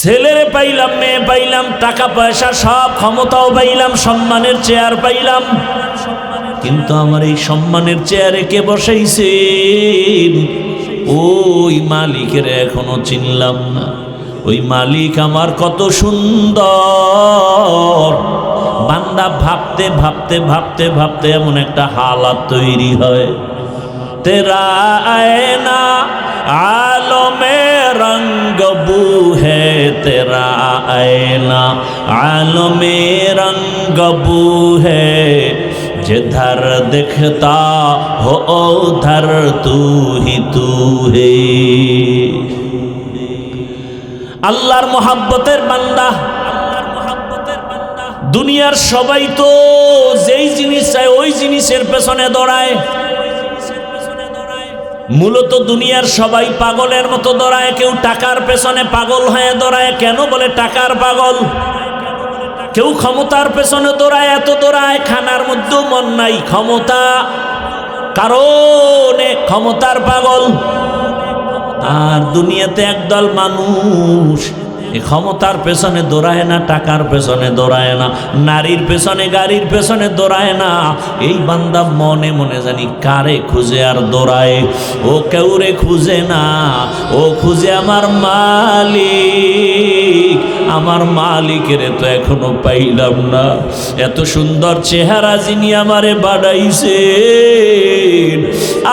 ছেলেরে পাইলাম, মেয়ে পাইলাম, টাকা পয়সা সব, ক্ষমতাও পাইলাম, সম্মানের চেয়ার পাইলাম, কিন্তু আমার এই সম্মানের চেয়ারে কে বসাইছেন? ওই মালিকের এখনো চিনলাম না। ওই মালিক আমার কত সুন্দর। বান্দা ভাবতে ভাবতে ভাবতে ভাবতে এমন একটা হালাত তৈরি হয়, তেরা আয়না আলমে রঙ্গ বু হে, তেরা আয়না আলমে রঙ্গ বু হে, जिधर दिखता हो उधर तू ही तू है। আল্লাহর মোহাব্বতের বান্দা, দুনিয়ার সবাই তো যেই জিনিস চায় ওই জিনিসের পেছনে দৌড়ায়। মূলত দুনিয়ার সবাই পাগলের মতো দৌড়ায়। কেউ টাকার পেছনে পাগল হয়ে দৌড়ায়। কেন বলে টাকার পাগল? কেউ ক্ষমতার পেছনে দৌড়ায়, এত দৌড়ায় খানার মধ্যেও মন নাই, ক্ষমতা কারণে ক্ষমতার পাগল। আর দুনিয়াতে একদল মানুষ ক্ষমতার পেছনে দৌড়ায় না, টাকার পেছনে দৌড়ায় না, নারীর পেছনে গাড়ির পেছনে দৌড়ায় না। এই বান্দা মনে মনে জানি কারে খুঁজে আর দৌড়ায়। ও কেউরে খুঁজে না, ও খুঁজে আমার মালিক। আমার মালিকের তো এখনো পাইলাম না। এত সুন্দর চেহারা যিনি আমারে বানাইছেন,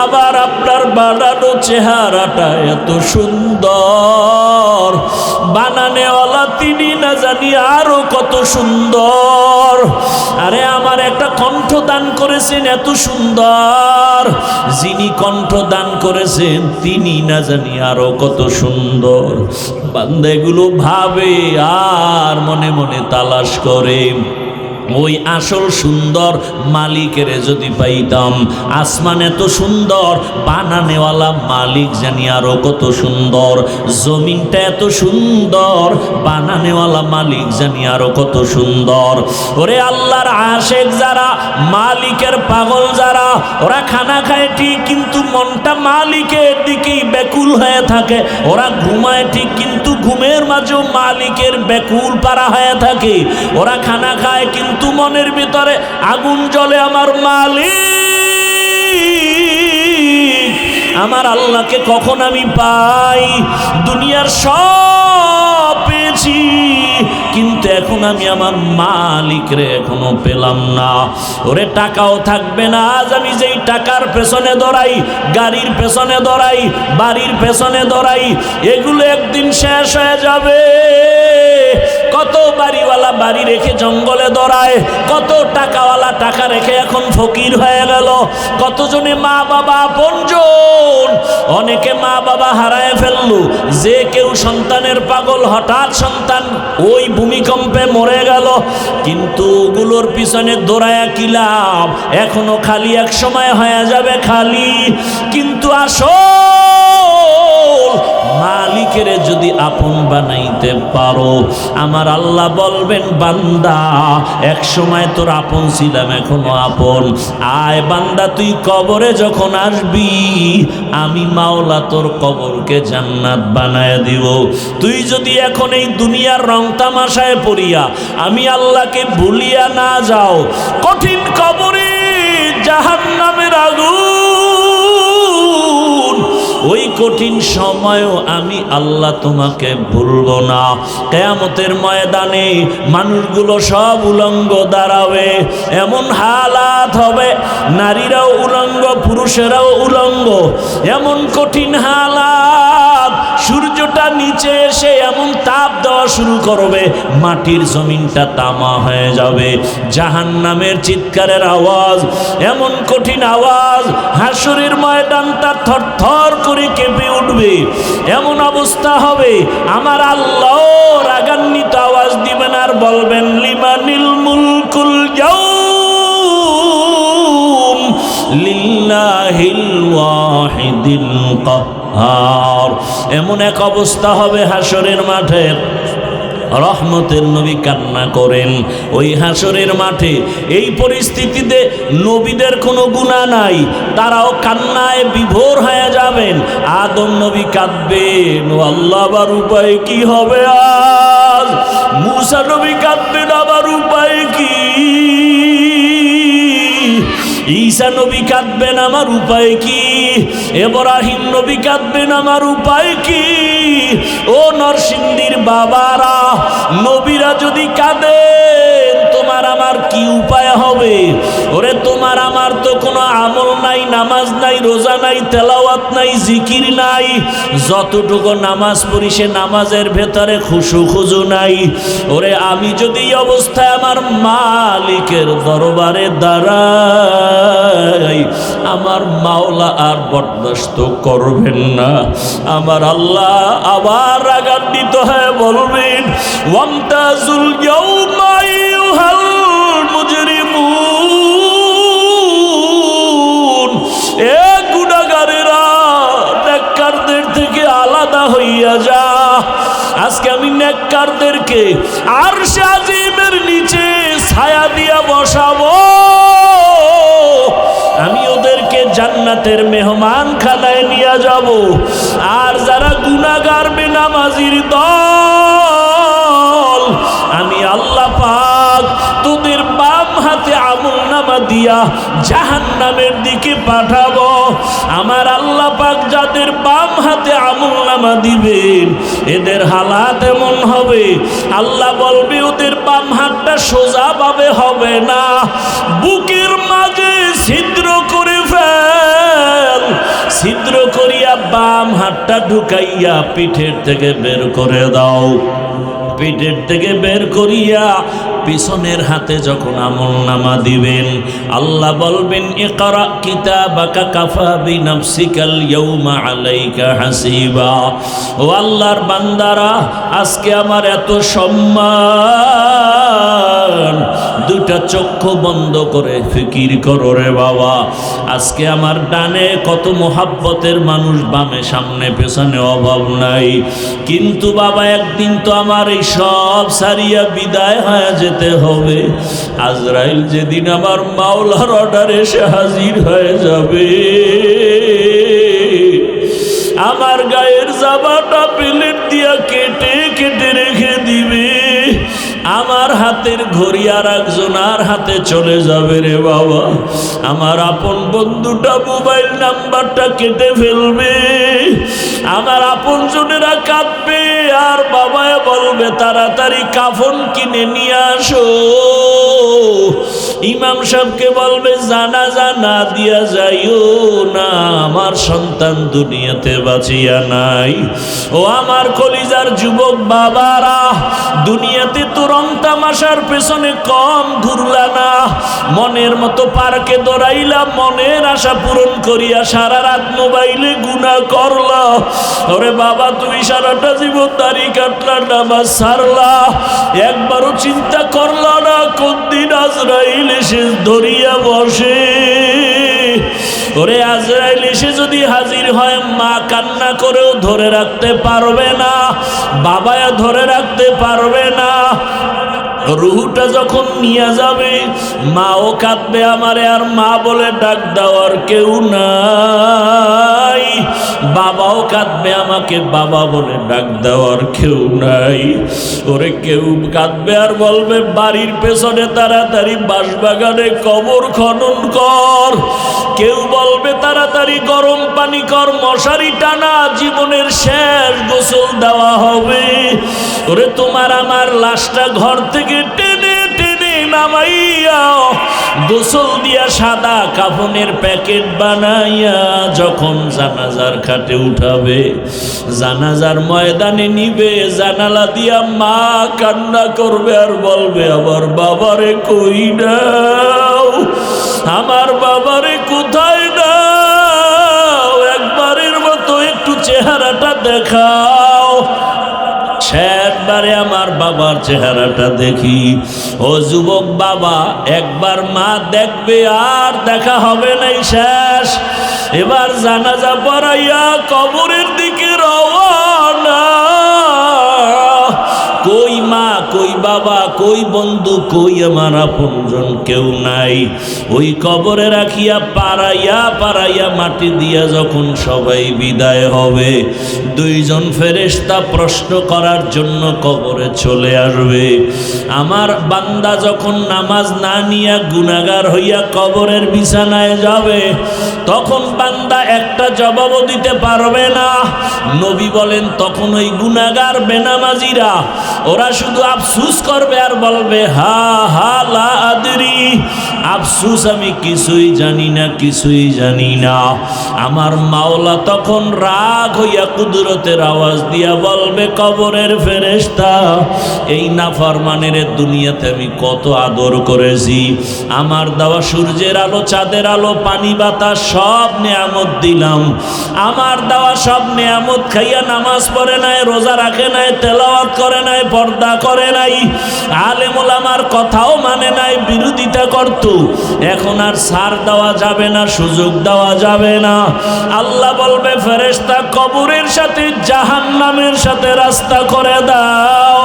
আবার আপনার বানানো চেহারাটা এত সুন্দর, বানানেওয়ালা তিনি না জানি আরো কত সুন্দর। আরে আমার একটা কণ্ঠ দান করেছেন এত সুন্দর, যিনি কণ্ঠ দান করেছেন তিনি না জানি আরো কত সুন্দর। বান্দা এগুলো ভাবে আর মনে মনে তালাশ করে। ওই আসল সুন্দর মালিকের যদি পাইতাম। আসমান এত সুন্দর, বানানেওয়ালা মালিক জানি আরো কত সুন্দর। জমিনটা এত সুন্দর, বানানেওয়ালা মালিক জানি আরো কত সুন্দর। ওরে আল্লাহর আশেক যারা, মালিকের পাগল যারা, ওরা খানা খায় ঠিক কিন্তু মনটা মালিকের দিকেই ব্যাকুল হয়ে থাকে। ওরা ঘুমায় ঠিক কিন্তু ঘুমের মাঝেও মালিকের ব্যাকুল পারা হয়ে থাকে। ওরা খানা খায় কিন্তু মনের ভিতরে আগুন জ্বলে, আমার মালিক আমার আল্লাহকে কখন আমি পাই। দুনিয়ার সব পেয়েছি কিন্তু এখন আমি আমার মালিকরে এখনো পেলাম না। ওরে টাকাও থাকবে না। আজ আমি যেই টাকার পেছনে দৌড়াই, গাড়ির পেছনে দৌড়াই, বাড়ির পেছনে দৌড়াই, এগুলো একদিন শেষ হয়ে যাবে। কত বাড়িওয়ালা বাড়ি রেখে জঙ্গলে দৌড়ায়, কত টাকাওয়ালা টাকা রেখে এখন ফকির হয়ে গেল। কতজনে মা বাবা আপনজন, অনেকে মা বাবা হারায় ফেললো। যে কেউ সন্তানের পাগল, হঠাৎ সন্তান ওই ভূমিকম্পে মরে গেল। কিন্তু ওগুলোর পিছনে দৌড়ায়া কি লাভ? এখনো খালি, এক সময় হয়ে যাবে খালি। কিন্তু আসল মালিকের যদি আপন বানাইতে পারো, আমার আল্লাহ বলবেন বান্দা এক সময় তোর আপন ছিলাম, এখনো আপন। আয় বান্দা, তুই কবরে যখন আসবি, আমি মাওলা তোর কবরকে জান্নাত বানায় দিব। তুই যদি এখন এই দুনিয়ার রং তামাশায় পড়িয়া আমি আল্লাহকে ভুলিয়া না যাও, কঠিন কবরে জাহান্নামের আগুন, ওই কঠিন সময়ও আমি আল্লাহ তোমাকে ভুলব না। কিয়ামতের ময়দানে মানুষগুলো সব উলঙ্গ দাঁড়াবে, এমন হালাত হবে, নারীরাও উলঙ্গ, পুরুষেরাও উলঙ্গ, এমন কঠিন হালাত। সূর্যটা নিচে এসে এমন তাপ দেওয়া শুরু করবে, মাটির জমিনটা তামা হয়ে যাবে। জাহান্নামের চিৎকারের আওয়াজ, এমন কঠিন আওয়াজ, হাসরের ময়দানটা থরথর করে কেঁপে উঠবে। এমন অবস্থা হবে, আমার আল্লাহ রাগান্বিত আওয়াজ দিবেন আর বলবেন, লিমানিল মুলকুল ইয়াউম লিল্লাহিল ওয়াহিদিল কাহ্হার। এমন এক অবস্থা হবে হাসরের মাঠে, রহমতের নবী কান্না করেন ওই হাসরের মাঠে। এই পরিস্থিতিতে নবীদের কোনো গুনাহ নাই, তারাও কান্নায় বিভোর হয়ে যাবেন। আদম নবী কাঁদবেন, ও আল্লাহ, আবার উপায় কি হবে? নবী কাঁদবেন, আমার উপায় কি? ঈসা নবী কাঁদবেন, আমার উপায় কি? ইব্রাহিম নবী কাঁদবেন, আমার উপায় কি? ও নরসিংদীর বাবারা, নবীরা যদি কাঁদেন তোমার আমার কি উপায় হবে? ওরে তোমার আমার তো কোনো আমল নাই, নামাজ নাই, রোজা নাই, তেলাওয়াত নাই, জিকির নাই। যতটুকু নামাজ পড়ি সে নামাজের ভেতরে খুশু খুজু নাই। ওরে আমি যদি এই অবস্থায় আমার মালিকের দরবারে দাঁড়াই, আমার মাওলা আর বরদাস্ত করবেন না। আমার আল্লাহ আবার রাগান্বিত হয়ে বলবেন, ওয়ামতাজুল ইয়াউমা আইয়ুহাল মুজরিমুন, এ গুনাহগারেরা নেককারদের থেকে আলাদা হইয়া যা। আজকে আমি নেককারদেরকে আরশে আজিমের নিচে ছায়া দিয়া বসাবো। আমি ওদেরকে জান্নাতের মেহমান খানায় নিয়ে যাব। আর যারা গুনাহগার বেনামাজির দল, আমি আল্লাহ পাক তোদের বাম হাতে আমলনামা দিয়া জাহান্নামের দিকে পাঠাবো। আমার আল্লাহ পাক যাদের বাম হাতে আমলনামা দিবেন এদের হালাত এমন হবে, আল্লাহ বলবে ওদের বাম হাতটা সোজাভাবে হবে না, বুকের মাঝে ছিদ্র করে ফেল। ছিদ্র করিয়া বাম হাতটা ঢুকাইয়া পিঠের থেকে বের করে দাও। পিঠের থেকে বের করিয়া পিছনের হাতে যখন আমলনামা দিবেন, আল্লাহ বলবেন, ইকরা কিতাবাকা কাফা বিনাফসিকাল ইয়াউমা আলাইকা হাসিবা। ও আল্লাহর বান্দারা, আজকে আমার এত সম্মান, দুইটা চক্ষু বন্ধ করে ফিকির করো রে বাবা। আজকে আমার ডানে কত মোহাব্বতের মানুষ, বামে সামনে পেছনে অভাব নাই, কিন্তু বাবা একদিন তো আমার এই সব সারিয়া বিদায় হয়ে যেতে হবে। আজরাইল যেদিন আমার মাওলার অর্ডারে এসে হাজির হয়ে যাবে, আমার গায়ের জামাটা প্লেট দিয়া কেটে কেটে রেখে দিবে। আমার হাতের ঘড়ি আর একজনের হাতে চলে যাবে রে বাবা। আমার আপন বন্ধুটা মোবাইল নাম্বারটা কেটে ফেলবে। আমার আপন জনেরা কাঁদবে, আর বাবায় বলবে তাড়াতাড়ি কাফন কিনে নিয়ে আসো। ইমাম সাহেবকে বলবে জানাজা না দিয়া যাইও না, আমার সন্তান দুনিয়াতে বাঁচিয়া নাই। ও আমার কলিজার যুবক বাবারা, দুনিয়াতে তো রং তামাশার পেছনে কম ঘুরলা না, মনের মতো পার্কে দৌড়াইলা, মনের আশা পূরণ করিয়া সারা রাত মোবাইলে গুনাহ করলা। ওরে বাবা, তুমি সারাটা জীবন দাড়ি কাটলা, নামাজ ছাড়লা, একবারও চিন্তা করলা না কোন দিন আজরাইল এসে ধরিয়া বসে। ওরে আজরাইল এসে যদি হাজির হয়, মা কান্না করেও ধরে রাখতে পারবে না, বাবায়া ধরে রাখতে পারবে না। রুহুটা যখন নিয়ে যাবে, মাও কাঁদবে আমারে, আর মা বলে ডাক দেওয়ার কেউ নাই। বাবাও কাঁদবে আমাকে, বাবা বলে ডাক দেওয়ার কেউ নাই। ওরে কেউ কাঁদবে আর বলবে বাড়ির পেছনে তাড়াতাড়ি বাঁশবাগানে কবর খনন কর। কেউ বলবে তাড়াতাড়ি গরম পানি কর, মশারি টানা, জীবনের শেষ গোসল দেওয়া হবে। ওরে তোমার আমার লাশটা ঘর থেকে টেনে টেনে নামাইয়া গোসল দিয়া সাদা কাফনের প্যাকেট বানাইয়া যখন জানাজার খাটে উঠাবে, জানাজার ময়দানে নিবে, জানালা দিয়া মা কান্না করবে আর বলবে আমার বাবারে কই নাও, আমার বাবারে কোথায় নাও, একবারের মতো একটু চেহারাটা দেখাও। একবারে আমার বাবার চেহারাটা দেখি। ও যুবক বাবা, একবার মা দেখবে আর দেখা হবে নাই, শেষ। এবার জানাজা পড়াইয়া কবরের দিকে রওনা। কই মা, কই কই বাবা, কই বন্ধু, কই আমার আপনজন, কেউ নাই। ওই কবরে রাখিয়া পাড়াইয়া পাড়াইয়া মাটি দিয়া যখন সবাই বিদায় হবে, দুইজন ফেরেশতা প্রশ্ন করার জন্য কবরে চলে আসবে। আমার বান্দা যখন নামাজ না নিয়া গুনাহগার হইয়া কবরের বিছানায় যাবে, তখন বান্দা একটা জবাবও দিতে পারবে না। নবী বলেন তখন ওই গুনাহগার বেনামাজিরা ওরা শুধু আফসুস করবে আর বলবে হা হা লা আদরি, আফসুস আমি কিছুই জানি না, কিছুই জানি না। আমার মাওলা তখন রাগ হইয়া কুদরতের আওয়াজ দিয়া বলবে, কবরের ফেরেশতা, এই নাফরমানের দুনিয়াতে আমি কত আদর করেছি, আমার দেওয়া সূর্যের আলো, চাঁদের আলো, পানি বাতাস সব নিয়ামত দিলাম, আমার দেওয়া সব নিয়ামত খাইয়া নামাজ পড়ে নাই, রোজা রাখে নাই, তেলাওয়াত করে নাই, পর্দা করে নাই, আলেম ওলামার কথাও মানে নাই, বিরোধিতা করত। এখন আর ছাড় দেওয়া যাবে না, সুযোগ দেওয়া যাবে না। আল্লাহ বলবে, ফেরেশতা কবরের সাথে জাহান্নামের সাথে রাস্তা করে দাও।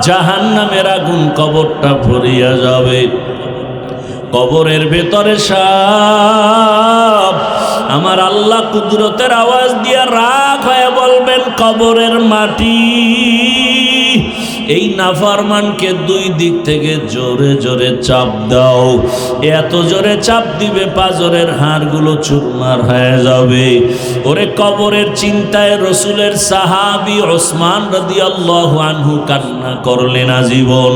জাহান্নামের আগুন কবরটা ভরিয়া যাবে, কবরের ভেতরে সাপ। আমার আল্লাহ কুদরতের আওয়াজ দিয়ে রাগ হয়ে বলবেন, কবরের মাটি, এই নাফরমানকে দুই দিক থেকে জোরে জোরে চাপ দাও। এত জোরে চাপ দিবে পাজরের হাড়গুলো চুরমার হয়ে যাবে। ওরে কবরের চিন্তায় রসুলের সাহাবী ওসমান রাদিয়াল্লাহু আনহু কান্না করলেন আজীবন।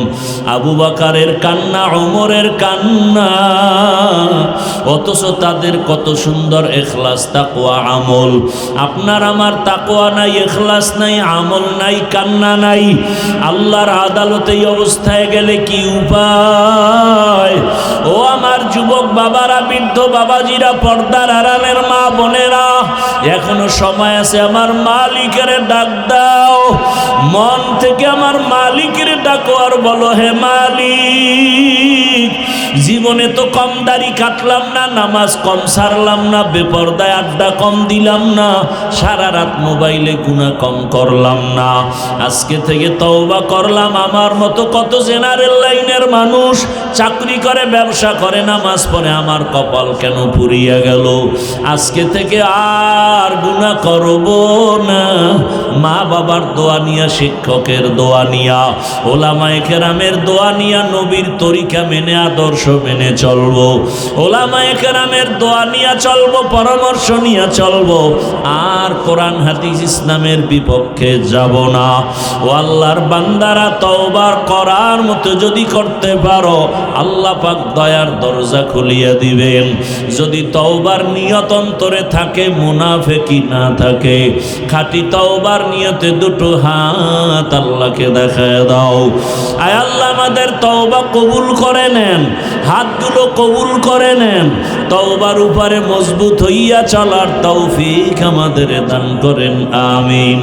আবু বকরের কান্না, ওমরের কান্না, অথচ তাদের কত সুন্দর ইখলাস, তাকওয়া, আমল। আপনার আমার তাকওয়া নাই, ইখলাস নাই, আমল নাই, কান্না নাই। আল্লাহর আদালতে এই অবস্থায় গেলে কি উপায়? ও আমার যুবক বাবারা, বৃদ্ধ বাবাজিরা, পর্দার আড়ালের মা বোনেরা, এখনো সময় আছে। আমার মালিকের ডাক দাও, মন থেকে আমার মালিকের ডাকো আর বলো, হে মালিক, জীবনে তো কম দাড়ি কাটলাম না, নামাজ কম সারলাম না, বেপরদায় আড্ডা কম দিলাম না, সারা রাত মোবাইলে গুনাহ কম করলাম না। আজকে থেকে তওবা করলাম। আমার মতো কত জেনারেল লাইনের মানুষ চাকরি করে, ব্যবসা করে, নামাজ পড়ে, আমার কপাল কেন পুড়িয়া গেল? আজকে থেকে আর গুনাহ করব না। মা বাবার দোয়া নিয়া, শিক্ষকের দোয়া নিয়া, ওলামায়ে কেরামের দোয়া নিয়া, নবীর তরিকা মেনে, আদর্শ মেনে চলবো। ওলামায়ে কেরামের দোয়া নিয়া চলবো, পরামর্শ নিয়া চলবো। আর কোরআন হাদিস ইসলামের বিপক্ষে যাব না। ও আল্লাহর বান্দারা, তওবা করার মতো যদি করতে পারো, আল্লাহ পাক দয়ার দরজা খুলিয়া দিবেন। যদি তওবার নিয়ত অন্তরে থাকে, মুনাফিকি না থাকে, খাঁটি তওবার নিয়তে দুটো হাত আল্লাহকে দেখায় দাও। আয় আল্লাহ, আমাদের তওবা কবুল করে নেন, হাতগুলো কবুল করে নেন। তওবার উপরে মজবুত হইয়া চলার তৌফিক আমাদের দান করেন, আমিন।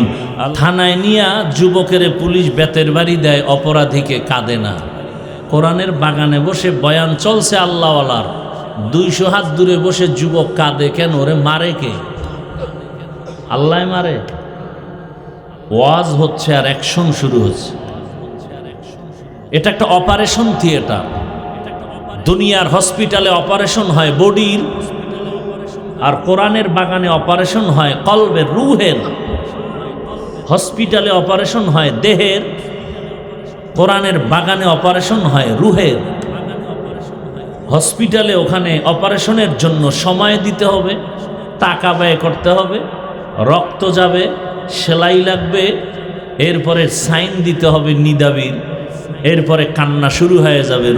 থানায় নিয়া যুবকের পুলিশ বেতের বাড়ি দেয়, অপরাধীকে কাঁদে না। কোরআনের বাগানে বসে বয়ান চলছে আল্লাহওয়ালার, 200 হাত দূরে বসে যুবক কাঁদে কেন? ওরে মারে কে? আল্লাহ মারে। ওয়াজ হচ্ছে আর অ্যাকশন শুরু হচ্ছে। এটা একটা অপারেশন থিয়েটার। দুনিয়ার হসপিটালে অপারেশন হয় বডির, আর কোরআনের বাগানে অপারেশন হয় কলবের, রুহের। হসপিটালে অপারেশন হয় দেহের, কোরআনের বাগানে অপারেশন হয় রুহের। হসপিটালে ওখানে অপারেশনের জন্য সময় দিতে হবে, টাকা ব্যয় করতে হবে, রক্ত যাবে, সেলাই লাগবে, এরপরে সাইন দিতে হবে নিদাবির, এরপরে কান্না শুরু হয়ে যাবে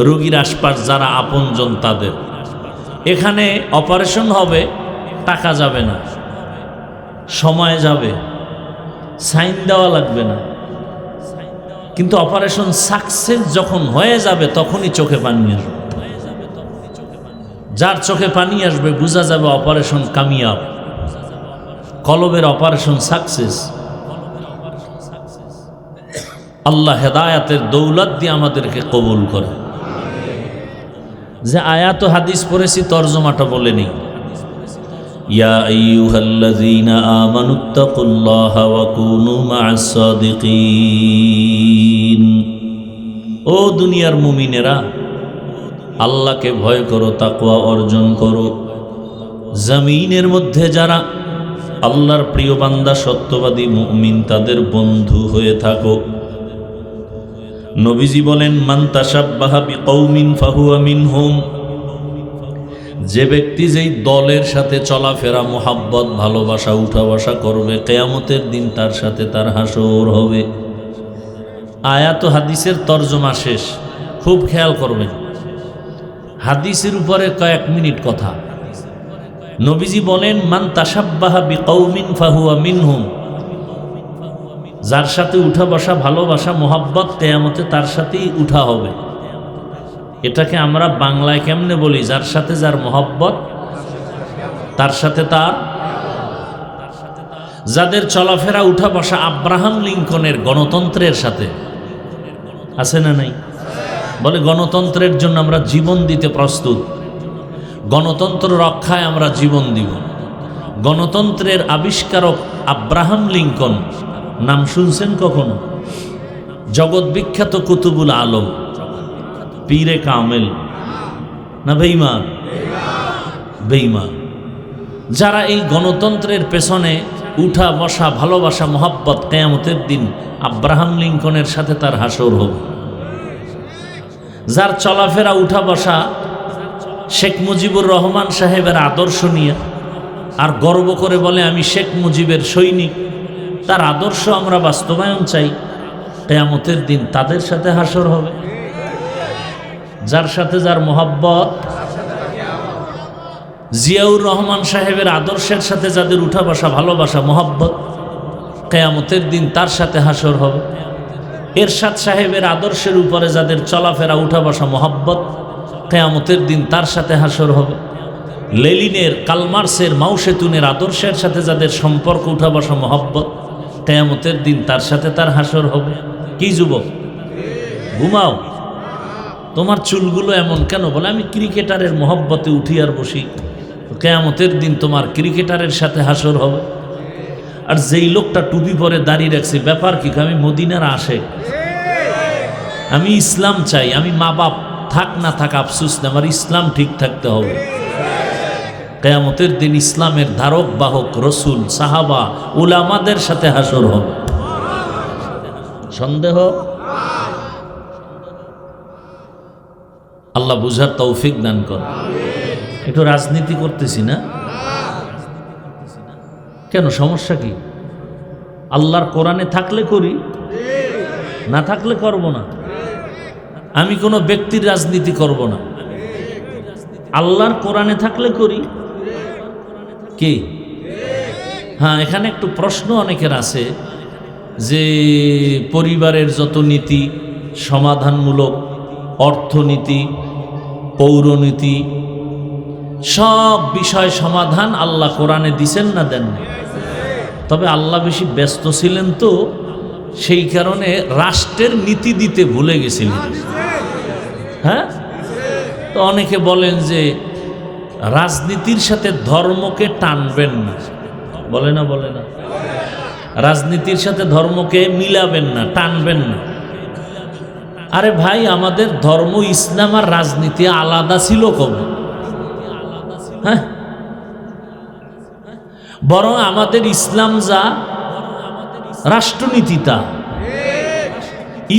রুগীর আশপাশ যারা আপনজন তাদের। এখানে অপারেশন হবে, টাকা যাবে না, সময় যাবে, সাইন দেওয়া লাগবে না, কিন্তু অপারেশন সাকসেস যখন হয়ে যাবে তখনই চোখে পানি আসবে। যার চোখে পানি আসবে বোঝা যাবে অপারেশন কামিয়াব, কলবের অপারেশন সাকসেস। আল্লাহ হেদায়াতের দৌলত দিয়ে আমাদেরকে কবুল করে। যে আয়াত হাদিস পড়েছি তর্জমাটা বলে নেই। ইয়া আইয়ুহাল্লাযীনা আমানুত্তাকুল্লাহা ওয়া কুনু মা'আস সাদিকিন। ও দুনিয়ার মুমিনেরা, আল্লাহকে ভয় করো, তাকওয়া অর্জন করো। জমিনের মধ্যে যারা আল্লাহর প্রিয় বান্দা সত্যবাদী মুমিন, তাদের বন্ধু হয়ে থাকো। নবীজি বলেন, মান তাশাব্বাহা বিকৌমিন ফাহুয়া মিনহুম। যে ব্যক্তি যেই দলের সাথে চলাফেরা, মোহাব্বত, ভালোবাসা, উঠা বসা করবে, কিয়ামতের দিন তার সাথে তার হাসর হবে। আয়াত ও হাদিসের তর্জমা শেষ, খুব খেয়াল করবেন। হাদিসের উপরে কয়েক মিনিট কথা। নবীজি বলেন, মান তাশাব্বাহা বিকৌমিন ফাহুয়া মিনহুম। যার সাথে উঠা বসা, ভালোবাসা, মোহাব্বত, কিয়ামতে তার সাথেই উঠা হবে। এটাকে আমরা বাংলায় কেমনে বলি? যার সাথে যার মোহাব্বত, তার সাথে তার। যাদের চলাফেরা, উঠা বসা আব্রাহাম লিঙ্কনের গণতন্ত্রের সাথে আছে না নাই? বলে গণতন্ত্রের জন্য আমরা জীবন দিতে প্রস্তুত, গণতন্ত্র রক্ষায় আমরা জীবন দিব। গণতন্ত্রের আবিষ্কারক আব্রাহাম লিঙ্কন, নাম শুনছেন কখনো? জগৎ বিখ্যাত কুতুবুল আলম, পীরে কামেল না বেঈমান? বেঈমান। যারা এই গণতন্ত্রের পেছনে উঠা বসা, ভালোবাসা, মোহাব্বত, কিয়ামতের দিন আব্রাহাম লিঙ্কনের সাথে তার হাসর হবে। যার চলাফেরা, উঠা বসা শেখ মুজিবুর রহমান সাহেবের আদর্শ নিয়ে, আর গর্ব করে বলে আমি শেখ মুজিবের সৈনিক, তার আদর্শ আমরা বাস্তবায়ন চাই, কিয়ামতের দিন তাদের সাথে হাসর হবে। যার সাথে যার মোহাব্বত, জিয়াউর রহমান সাহেবের আদর্শের সাথে যাদের উঠা বসা, ভালোবাসা, মোহাব্বত, কিয়ামতের দিন তার সাথে হাসর হবে। এরশাদ সাহেবের আদর্শের উপরে যাদের চলাফেরা, উঠা বসা, মোহাব্বত, কিয়ামতের দিন তার সাথে হাসর হবে। লেলিনের, কালমার্সের, মাওসেতুনের আদর্শের সাথে যাদের সম্পর্ক, উঠা বসা, মোহাব্বত, কিয়ামতের দিন তার সাথে তার হাসর হবে। কি যুবক, ঘুমাও? তোমার চুলগুলো এমন কেন? বলে আমি ক্রিকেটারের মোহব্বতে উঠি আর বসি। কিয়ামতের দিন তোমার ক্রিকেটারের সাথে হাসর হবে। আর যেই লোকটা টুপি পরে দাঁড়িয়ে রাখছে, ব্যাপার কি? আমি মদিনার আশেক, আমি ইসলাম চাই। আমি মা বাপ থাক না থাক আফসুস না, আমার ইসলাম ঠিক থাকতে হবে। কিয়ামতের দিন ইসলামের ধারক বাহক রসুল, সাহাবা, উলামাদের সাথে হাসর হবে। সন্দেহ? আল্লাহ বুঝার তৌফিক দান করে। একটু রাজনীতি করতেছি না কেন? সমস্যা কি? আল্লাহর কোরআনে থাকলে করি, না থাকলে করব না। আমি কোনো ব্যক্তির রাজনীতি করব না। আল্লাহর কোরআনে থাকলে করি। কি? হ্যাঁ, এখানে একটু প্রশ্ন অনেকের আছে যে পরিবারের যত নীতি, সমাধানমূলক, অর্থনীতি, পৌরনীতি, সব বিষয় সমাধান আল্লাহ কোরআনে দিছেন না দেন? তবে আল্লাহ বেশি ব্যস্ত ছিলেন তো, সেই কারণে রাষ্ট্রের নীতি দিতে ভুলে গেছিলেন। হ্যাঁ, তো অনেকে বলেন যে রাজনীতির সাথে ধর্মকে টানবেন না। বলে না? বলে না? রাজনীতির সাথে ধর্মকে মিলাবেন না, টানবেন না। আরে ভাই, আমাদের ধর্ম ইসলাম আর রাজনীতি আলাদা ছিল কবে? হ্যাঁ, বরং আমাদের ইসলাম যা, রাষ্ট্রনীতি তা।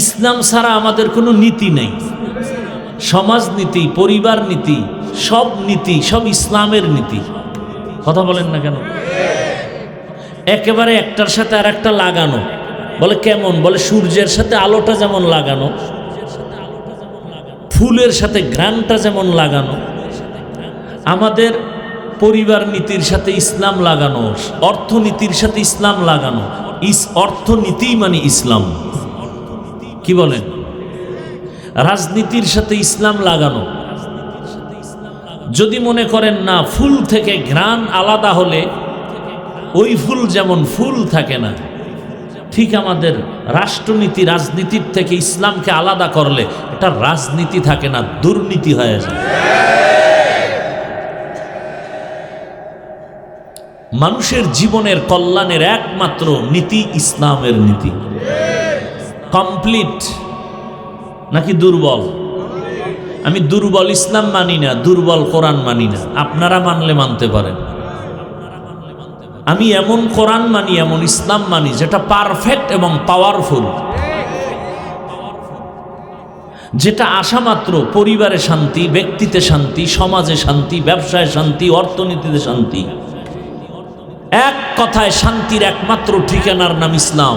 ইসলাম ছাড়া আমাদের কোনো নীতি নেই। সমাজনীতি, পরিবার নীতি, সব নীতি, সব ইসলামের নীতি। কথা বলেন না কেন? একেবারে একটার সাথে আর একটা লাগানো। বলে কেমন? বলে সূর্যের সাথে আলোটা যেমন লাগানো, ফুলের সাথে ঘ্রাণটা যেমন লাগানো, আমাদের পরিবার নীতির সাথে ইসলাম লাগানো, অর্থনীতির সাথে ইসলাম লাগানো। অর্থনীতি মানে ইসলাম। কি বলেন? রাজনীতির সাথে ইসলাম লাগানো। যদি মনে করেন না ফুল থেকে ঘ্রাণ আলাদা হলে ওই ফুল যেমন ফুল থাকে না, ঠিক আমাদের রাষ্ট্রনীতি, রাজনীতির থেকে ইসলামকে আলাদা করলে এটা রাজনীতি থাকে না, দুর্নীতি হয়ে যায়। মানুষের জীবনের কল্যাণের একমাত্র নীতি ইসলামের নীতি। কমপ্লিট নাকি দুর্বল? আমি দুর্বল ইসলাম মানি না, দুর্বল কোরআন মানি না। আপনারা মানলে মানতে পারেন। আমি এমন কোরআন মানি, এমন ইসলাম মানি যেটা পারফেক্ট এবং পাওয়ারফুল, যেটা আসা মাত্র পরিবারে শান্তি, ব্যক্তিতে শান্তি, সমাজে শান্তি, ব্যবসায় শান্তি, অর্থনীতিতে শান্তি। এক কথায় শান্তির একমাত্র ঠিকানার নাম ইসলাম।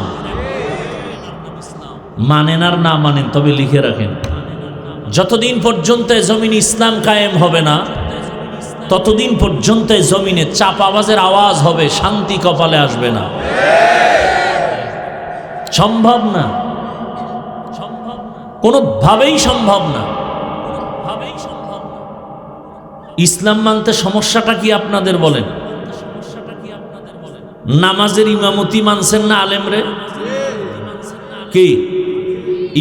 মানেন আর না মানেন, তবে লিখে রাখেন, যতদিন পর্যন্ত জমিনে ইসলাম কায়েম হবে না, ততদিন পর্যন্ত জমিনে চাপাবাজের আওয়াজ হবে, শান্তি কপালে আসবে না। সম্ভব না, কোনোভাবেই সম্ভব না। ইসলাম মানতে সমস্যাটা কি আপনাদের বলেন? নামাজের ইমামতি মানছেন না আলেমরে? কি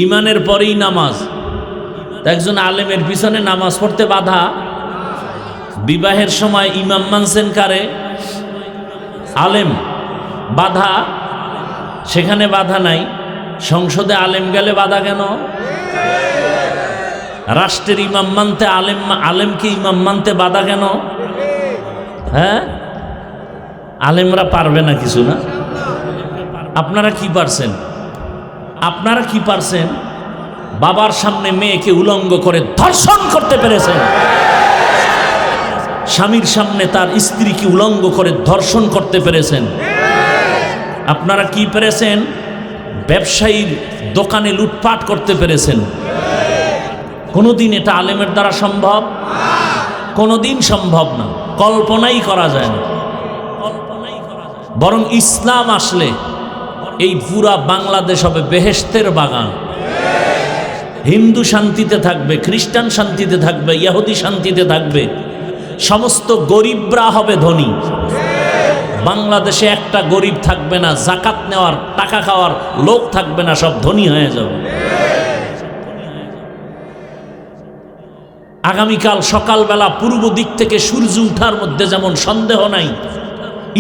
ইমানের পরেই নামাজ? একজন আলেমের পিছনে নামাজ পড়তে বাধা? বিবাহের সময় ইমাম মানছেন কারে? আলেম। বাধা? সেখানে বাধা নাই। সংসদে আলেম গেলে বাধা কেন? রাষ্ট্রের ইমাম মানতে আলেমকে ইমাম মানতে বাধা কেন? হ্যাঁ, আলেমরা পারবে না কিছু না? আপনারা কি পারছেন? আপনারা কি পারছেন? বাবার সামনে মেয়েকে উলঙ্গ করে ধর্ষণ করতে পেরেছেন। স্বামীর সামনে তার স্ত্রীকে উলঙ্গ করে ধর্ষণ করতে পেরেছেন। আপনারা কি পেরেছেন? ব্যবসায়ীর দোকানে লুটপাট করতে পেরেছেন। কোনোদিন এটা আলেমের দ্বারা সম্ভব? কোনোদিন সম্ভব না, কল্পনাই করা যায় না। বরং ইসলাম আসলে এই পুরা বাংলাদেশ হবে বেহেশতের বাগান। হিন্দু শান্তিতে থাকবে, খ্রিস্টান শান্তিতে থাকবে, ইহুদি শান্তিতে থাকবে, সমস্ত গরিবরা হবে ধনী। বাংলাদেশে একটা গরিব থাকবে না, জাকাত নেওয়ার টাকা খাওয়ার লোক থাকবে না, সব ধনী হয়ে যাবে। আগামীকাল সকালবেলা পূর্ব দিক থেকে সূর্য উঠার মধ্যে যেমন সন্দেহ নাই,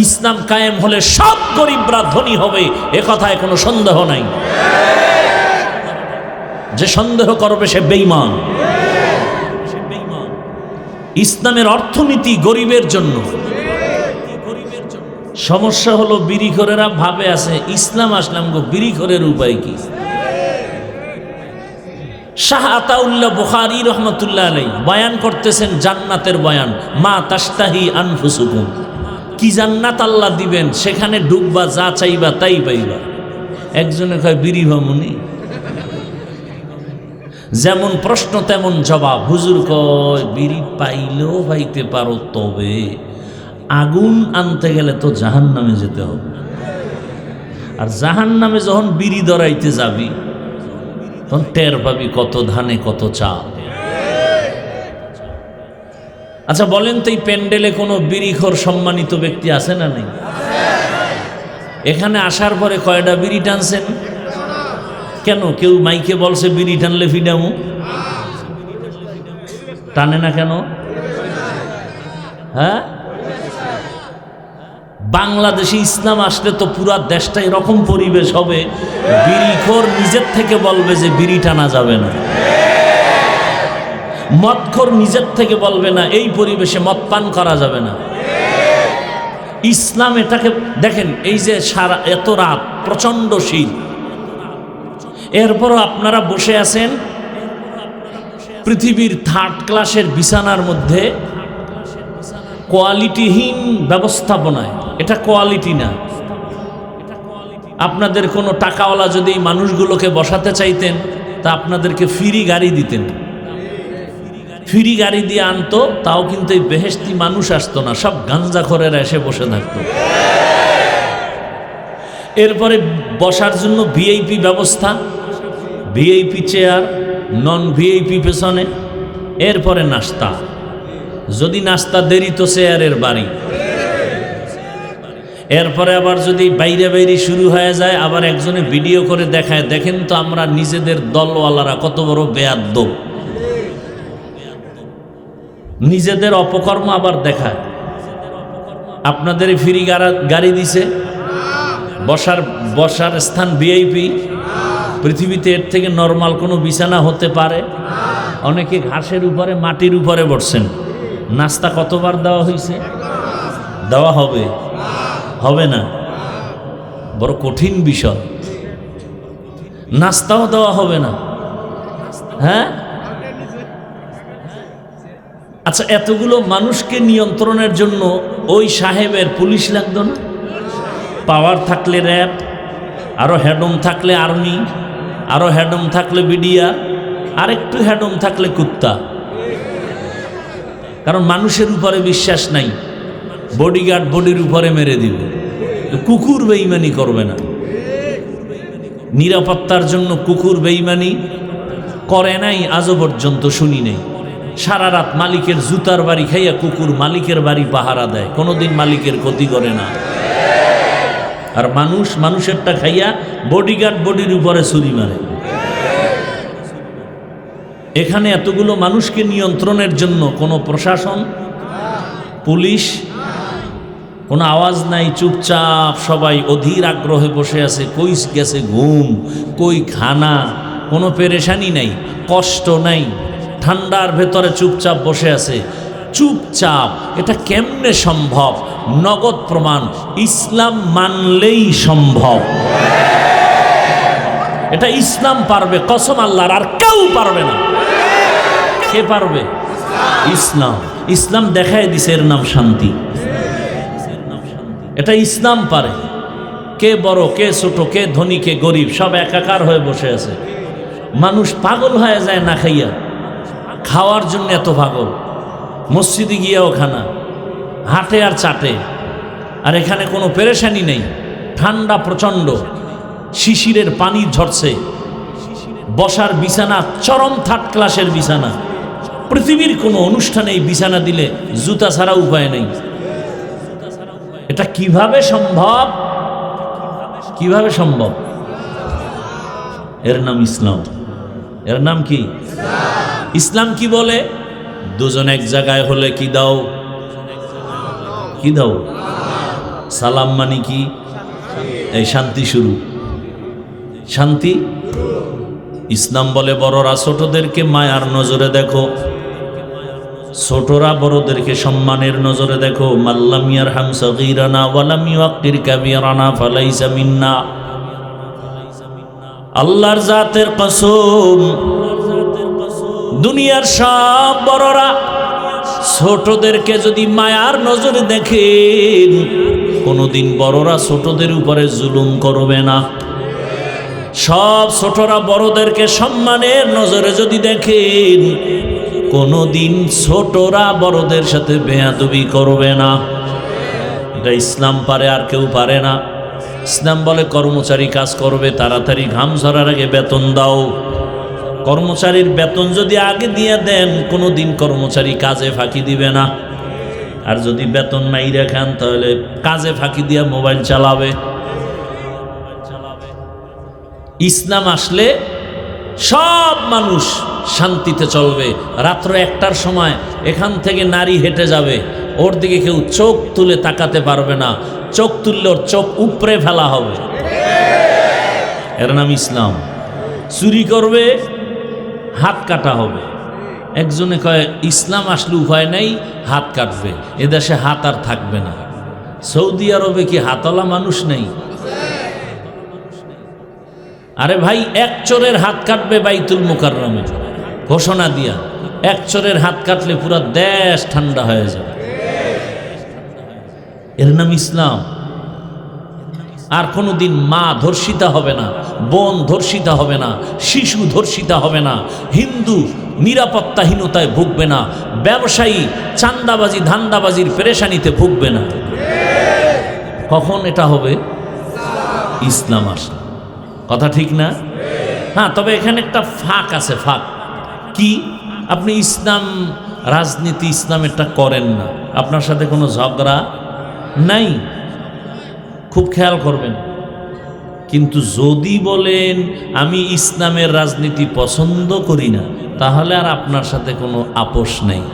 ইসলাম কায়েম হলে সব গরিবরা ধনী হবে, এ কথায় কোনো সন্দেহ নাই। যে সন্দেহ করবে সে বেঈমান। ইসলামের অর্থনীতি গরিবের জন্য। সমস্যা হলো বিড়িখোরেরা ভাবে আছে ইসলাম আসলাম গো, বিড়িখোরের উপায় কি? শাহ আতাউল্লাহ বুখারী রহমতুল্লাহ আলাইহি বয়ান করতেছেন জান্নাতের বয়ান। মা তাশতাহি আনফুসুকুম, কি জান্নাত আল্লাহ দিবেন, সেখানে ঢুকবা, যা চাইবা তাই পাইবা। একজনে কয় বিড়ি ভামুনি। যেমন প্রশ্ন তেমন জবাব। হুজুর কয় বিড়ি পাইলেও পাইতে পারো, তবে আগুন আনতে গেলে তো জাহান্নামে যেতে হবে। আর জাহান্নামে যখন বিড়ি ধরাইতে যাবি, তখন টের পাবি কত ধানে কত চাল। আচ্ছা বলেন তো, এই প্যান্ডেলে কোনো বিড়িখোর সম্মানিত ব্যক্তি আছে না নেই? এখানে আসার পরে কয়টা বিড়ি টানছেন? কেন কেউ মাইকে বলছে বিড়ি টানলে ফিডামু? টানে না কেন? হ্যাঁ, বাংলাদেশে ইসলাম আসলে তো পুরা দেশটা এরকম পরিবেশ হবে, বিড়িখোর নিজের থেকে বলবে যে বিড়ি টানা যাবে না, মদখোর নিজের থেকে বলবে না এই পরিবেশে মদ পান করা যাবে না। ইসলাম এটাকে দেখেন, এই যে সারা এত রাত প্রচন্ড শীত, এরপরও আপনারা বসে আছেন পৃথিবীর থার্ড ক্লাসের বিছানার মধ্যে, কোয়ালিটিহীন ব্যবস্থাপনায়। এটা কোয়ালিটি না। আপনাদের কোনো টাকাওয়ালা যদি এই মানুষগুলোকে বসাতে চাইতেন, তা আপনাদেরকে ফ্রি গাড়ি দিতেন, ফ্রি গাড়ি দিয়ে আনতো, তাও কিন্তু এই বেহেশতি মানুষ আসতো না, সব গাঞ্জাখোরেরা এসে বসে থাকতো। এরপরে বসার জন্য ভিআইপি ব্যবস্থা, ভিআইপি চেয়ার, নন ভিআইপি পেছনে, এরপরে নাস্তা। যদি নাস্তা দেরি তো চেয়ারের বাড়ি। এরপরে আবার যদি বাইরে বাইরে শুরু হয়ে যায়, আবার একজনে ভিডিও করে দেখায়, দেখেন তো আমরা নিজেদের দলওয়ালারা কত বড় বেয়াদ্দব, নিজেদের অপকর্ম আবার দেখায়। আপনাদের ফ্রি গাড়ি দিছে, বসার স্থান ভিআইপি। পৃথিবীতে এর থেকে নরমাল কোনো বিছানা হতে পারে? অনেকে ঘাসের উপরে, মাটির উপরে বসছেন। নাস্তা কতবার দেওয়া হয়েছে? দেওয়া হবে? হবে না? বড় কঠিন বিষয়। নাস্তাও দেওয়া হবে না? হ্যাঁ। আচ্ছা, এতগুলো মানুষকে নিয়ন্ত্রণের জন্য ওই সাহেবের পুলিশ লাগতো না? পাওয়ার থাকলে র্যাব, আরো হেডম থাকলে আর্মি, আরো হেডম থাকলে বিডিআর, আর একটু হেডম থাকলে কুত্তা। কারণ মানুষের উপরে বিশ্বাস নাই, বডিগার্ড বডির উপরে মেরে দিবে। কুকুর বেঈমানি করবে না, নিরাপত্তার জন্য কুকুর বেঈমানি করে নাই, আজও পর্যন্ত শুনি নাই। সারা রাত মালিকের জুতার বাড়ি খাইয়া কুকুর মালিকের বাড়ি পাহারা দেয়, কোনোদিন মালিকের ক্ষতি করে না। আর মানুষেরটা খাইয়া বডিগার্ড বডির উপরে ছুরি মারে। এখানে এতগুলো মানুষকে নিয়ন্ত্রণের জন্য কোনো প্রশাসন, পুলিশ, কোনো আওয়াজ নাই, চুপচাপ সবাই অধীর আগ্রহে বসে আছে। কই গেছে ঘুম, কই খানা, কোনো পেরেশানি নাই, কষ্ট নাই, ঠান্ডার ভেতরে চুপচাপ বসে আছে। চুপচাপ এটা কেমনে সম্ভব? নগদ প্রমাণ, ইসলাম মানলেই সম্ভব। এটা ইসলাম পারবে, কসম আল্লাহর, আর কেউ পারবে না। কে পারবে? ইসলাম। ইসলাম দেখায় দিছে, এর নাম শান্তি। এটা ইসলাম পারে। কে বড়, কে ছোট, কে ধনী, কে গরিব, সব একাকার হয়ে বসে আছে। মানুষ পাগল হয়ে যায় না খাইয়া, খাওয়ার জন্য এত পাগল। মসজিদে গিয়াও খানা, হাটে আর চাটে। আর এখানে কোনো পেরেশানি নেই, ঠান্ডা প্রচণ্ড, শিশিরের পানি ঝরছে, বসার বিছানা চরম থার্ড ক্লাসের বিছানা। পৃথিবীর কোনো অনুষ্ঠানে এই বিছানা দিলে জুতা ছাড়া উপায় নেই। এটা কিভাবে সম্ভব? কিভাবে সম্ভব? এর নাম ইসলাম। এর নাম কি? ইসলাম কি বলে? দুজন এক জায়গায় হলে কি দাও? কি দাও? সালাম মানে কি? এই শান্তি শুরু, শান্তি। ইসলাম বলে বড়রা ছোটদেরকে মায়ার নজরে দেখো, ছোটরা বড়দেরকে সম্মানের নজরে দেখো। মাল্লাম ইয়ারহাম সগীরানা ওয়ালাম ইউক্কির কাবীরানা ফালাইসা মিন্না। আল্লাহর জাতের কসম, দুনিয়ার সব বড়রা ছোটদেরকে যদি মায়ার নজরে দেখেন, কোনোদিন বড়রা ছোটদের উপরে জুলুম করবে না। সব ছোটরা বড়দেরকে সম্মানের নজরে যদি দেখেন, কোনোদিন ছোটরা বড়দের সাথে বেয়াদবি করবে না। এটা ইসলাম পারে, আর কেউ পারে না। ইসলাম বলে কর্মচারী কাজ করবে, তাড়াতাড়ি ঘাম ঝরার আগে বেতন দাও। কর্মচারীর বেতন যদি আগে দিয়ে দেন, কোনোদিন কর্মচারী কাজে ফাঁকি দিবে না। আর যদি বেতন নাই রাখান, তাহলে কাজে ফাঁকি দিয়া মোবাইল চালাবে। ইসলাম আসলে সব মানুষ শান্তিতে চলবে। রাত্র 1টার সময় এখান থেকে নারী হেঁটে যাবে, ওর দিকে কেউ চোখ তুলে তাকাতে পারবে না। চোখ তুললে ওর চোখ উপরে ফেলা হবে। এর নাম ইসলাম। চুরি করবে, হাত কাটা হবে। একজনে কয় ইসলাম আসলে উপায় নাই, হাত কাটবে। এদেশে হাত আর থাকবে না। সৌদি আরবে কি হাতওয়ালা মানুষ নেই? আরে ভাই, এক চোরের হাত কাটবে বাইতুল মুকাররমে, ঘোষণা দিয়া। এক চোরের হাত কাটলে পুরো দেশ ঠান্ডা হয়ে যাবে। এর নাম ইসলাম। আর কোনোদিন মা ধর্ষিতা হবে না, বোন ধর্ষিতা হবে না, শিশু ধর্ষিতা হবে না, হিন্দু নিরাপত্তাহীনতায় ভুগবে না, ব্যবসায়ী চান্দাবাজি ধান্দাবাজির পেরেশানিতে ভুগবে না। কখন এটা হবে? ইসলাম আসলে। কথা ঠিক না? হ্যাঁ, তবে এখানে একটা ফাঁক আছে। ফাঁক কি? আপনি ইসলাম রাজনীতি ইসলামেরটা করেন না, আপনার সাথে কোনো ঝগড়া নাই, খুব খেয়াল করবেন। কিন্তু যদি বলেন আমি ইসলামের রাজনীতি পছন্দ করি না, তাহলে আর আপনার সাথে কোনো আপোষ নেই।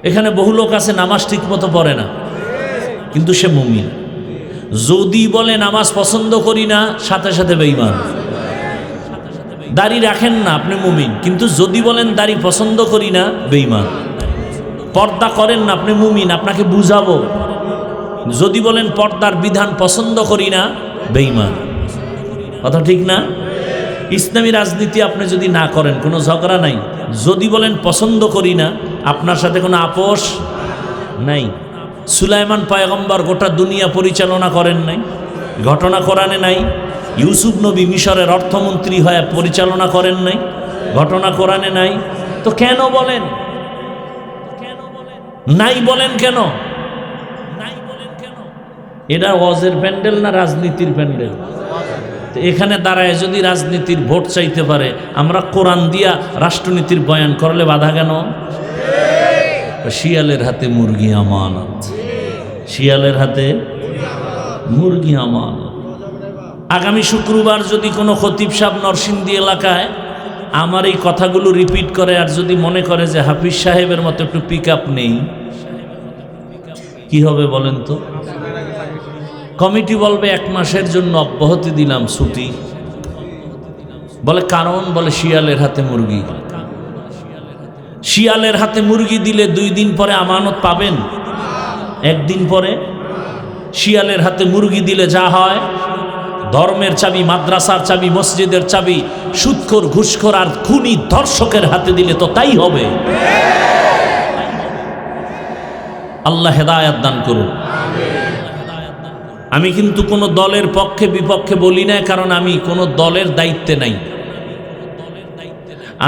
এখানে বহু লোক আছে নামাজ ঠিক মতো পড়ে না, কিন্তু সে মুমিন। যদি বলে নামাজ পছন্দ করি না, সাথে সাথে বেঈমান। দাড়ি রাখেন না, আপনি মুমিন, কিন্তু যদি বলেন দাড়ি পছন্দ করি না, বেঈমান। পর্দা করেন না, আপনি মুমিন, আপনাকে বুঝাবো। যদি বলেন পর্দার বিধান পছন্দ করি না, বেঈমান। কথা ঠিক না? ইসলামী রাজনীতি আপনি যদি না করেন, কোনো ঝগড়া নাই। যদি বলেন পছন্দ করি না, আপনার সাথে কোনো আপোষ নাই। সুলাইমান পয়গম্বর গোটা দুনিয়া পরিচালনা করেন নাই, ঘটনা কোরআনে নাই। ইউসুফ নবী মিশরের অর্থমন্ত্রী হয়ে পরিচালনা করেন নাই, ঘটনা কোরআনে নাই। তো কেন বলেন নাই? বলেন কেন? এটা ওয়াজের প্যান্ডেল না রাজনীতির প্যান্ডেল? এখানে দাঁড়ায় যদি রাজনীতির ভোট চাইতে পারে, আমরা কোরআন দিয়া রাষ্ট্রনীতির বয়ান করলে বাধা কেন? শিয়ালের হাতে মুরগি আমানত, শিয়ালের হাতে মুরগি আমানত। আগামী শুক্রবার যদি কোনো খতিব সাহেব নরসিংদী এলাকায় আমার এই কথাগুলো রিপিট করে, আর যদি মনে করে যে হাফিজ সাহেবের মতো একটু পিক আপ নেই, কি হবে বলেন তো? কমিটি বলবে 1 মাসের জন্য অব্যাহতি দিলাম, ছুটি। বলে কারণ, বলে শিয়ালের হাতে মুরগি। শিয়ালের হাতে মুরগি দিলে 2 দিন পরে আমানত পাবেন, 1 দিন পরে। শিয়ালের হাতে মুরগি দিলে যা হয়, ধর্মের চাবি, মাদ্রাসার চাবি, মসজিদের চাবি সুদখোর, ঘুষখোর আর খুনি ধর্ষকের হাতে দিলে তো তাই হবে। আল্লাহ হেদায়েত দান করুন। আমি কিন্তু কোনো দলের পক্ষে বিপক্ষে বলি না, কারণ আমি কোনো দলের দায়িত্বে নাই।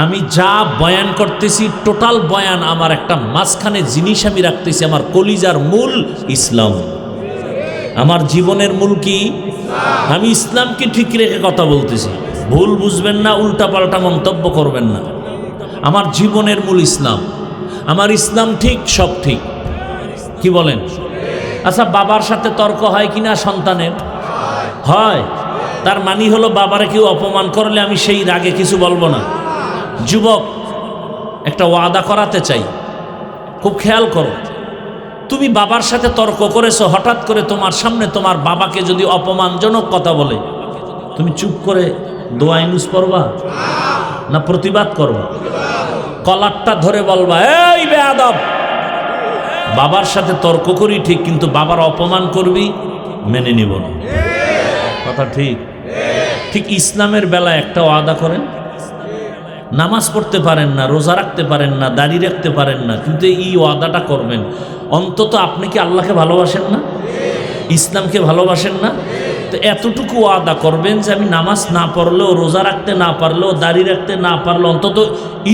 আমি যা বয়ান করতেছি, টোটাল বয়ান আমার একটা মাঝখানে জিনিস আমি রাখতেছি, আমার কলিজার মূল ইসলাম। আমার জীবনের মূল কি? আমি ইসলামকে ঠিক রেখে কথা বলতেছি। ভুল বুঝবেন না, উল্টাপাল্টা মন্তব্য করবেন না। আমার জীবনের মূল ইসলাম। আমার ইসলাম ঠিক, সব ঠিক। কি বলেন? আচ্ছা, বাবার সাথে তর্ক হয় কিনা সন্তানের? হয়। তার মানে হলো বাবারে কেউ অপমান করলে আমি সেই রাগে কিছু বলবো না। যুবক, একটা ওয়াদা করাতে চাই, খুব খেয়াল করো। তুমি বাবার সাথে তর্ক করেছো, হঠাৎ করে তোমার সামনে তোমার বাবাকে যদি অপমানজনক কথা বলে, তুমি চুপ করে দোয়া ইনুস পড়বা না প্রতিবাদ করবা? কলারটা ধরে বলবা, এই বেয়াদব, বাবার সাথে তর্ক করি ঠিক, কিন্তু বাবার অপমান করবি, মেনে নিব না। কথা ঠিক? ঠিক ইসলামের বেলা একটা ওয়াদা করেন। নামাজ পড়তে পারেন না, রোজা রাখতে পারেন না, দাড়ি রাখতে পারেন না, কিন্তু এই ওয়াদাটা করবেন। অন্তত আপনি কি আল্লাহকে ভালোবাসেন না? ইসলামকে ভালোবাসেন না? তো এতটুকু ওয়াদা করবেন যে আমি নামাজ না পড়লেও, রোজা রাখতে না পারলেও, দাড়ি রাখতে না পারলেও, অন্তত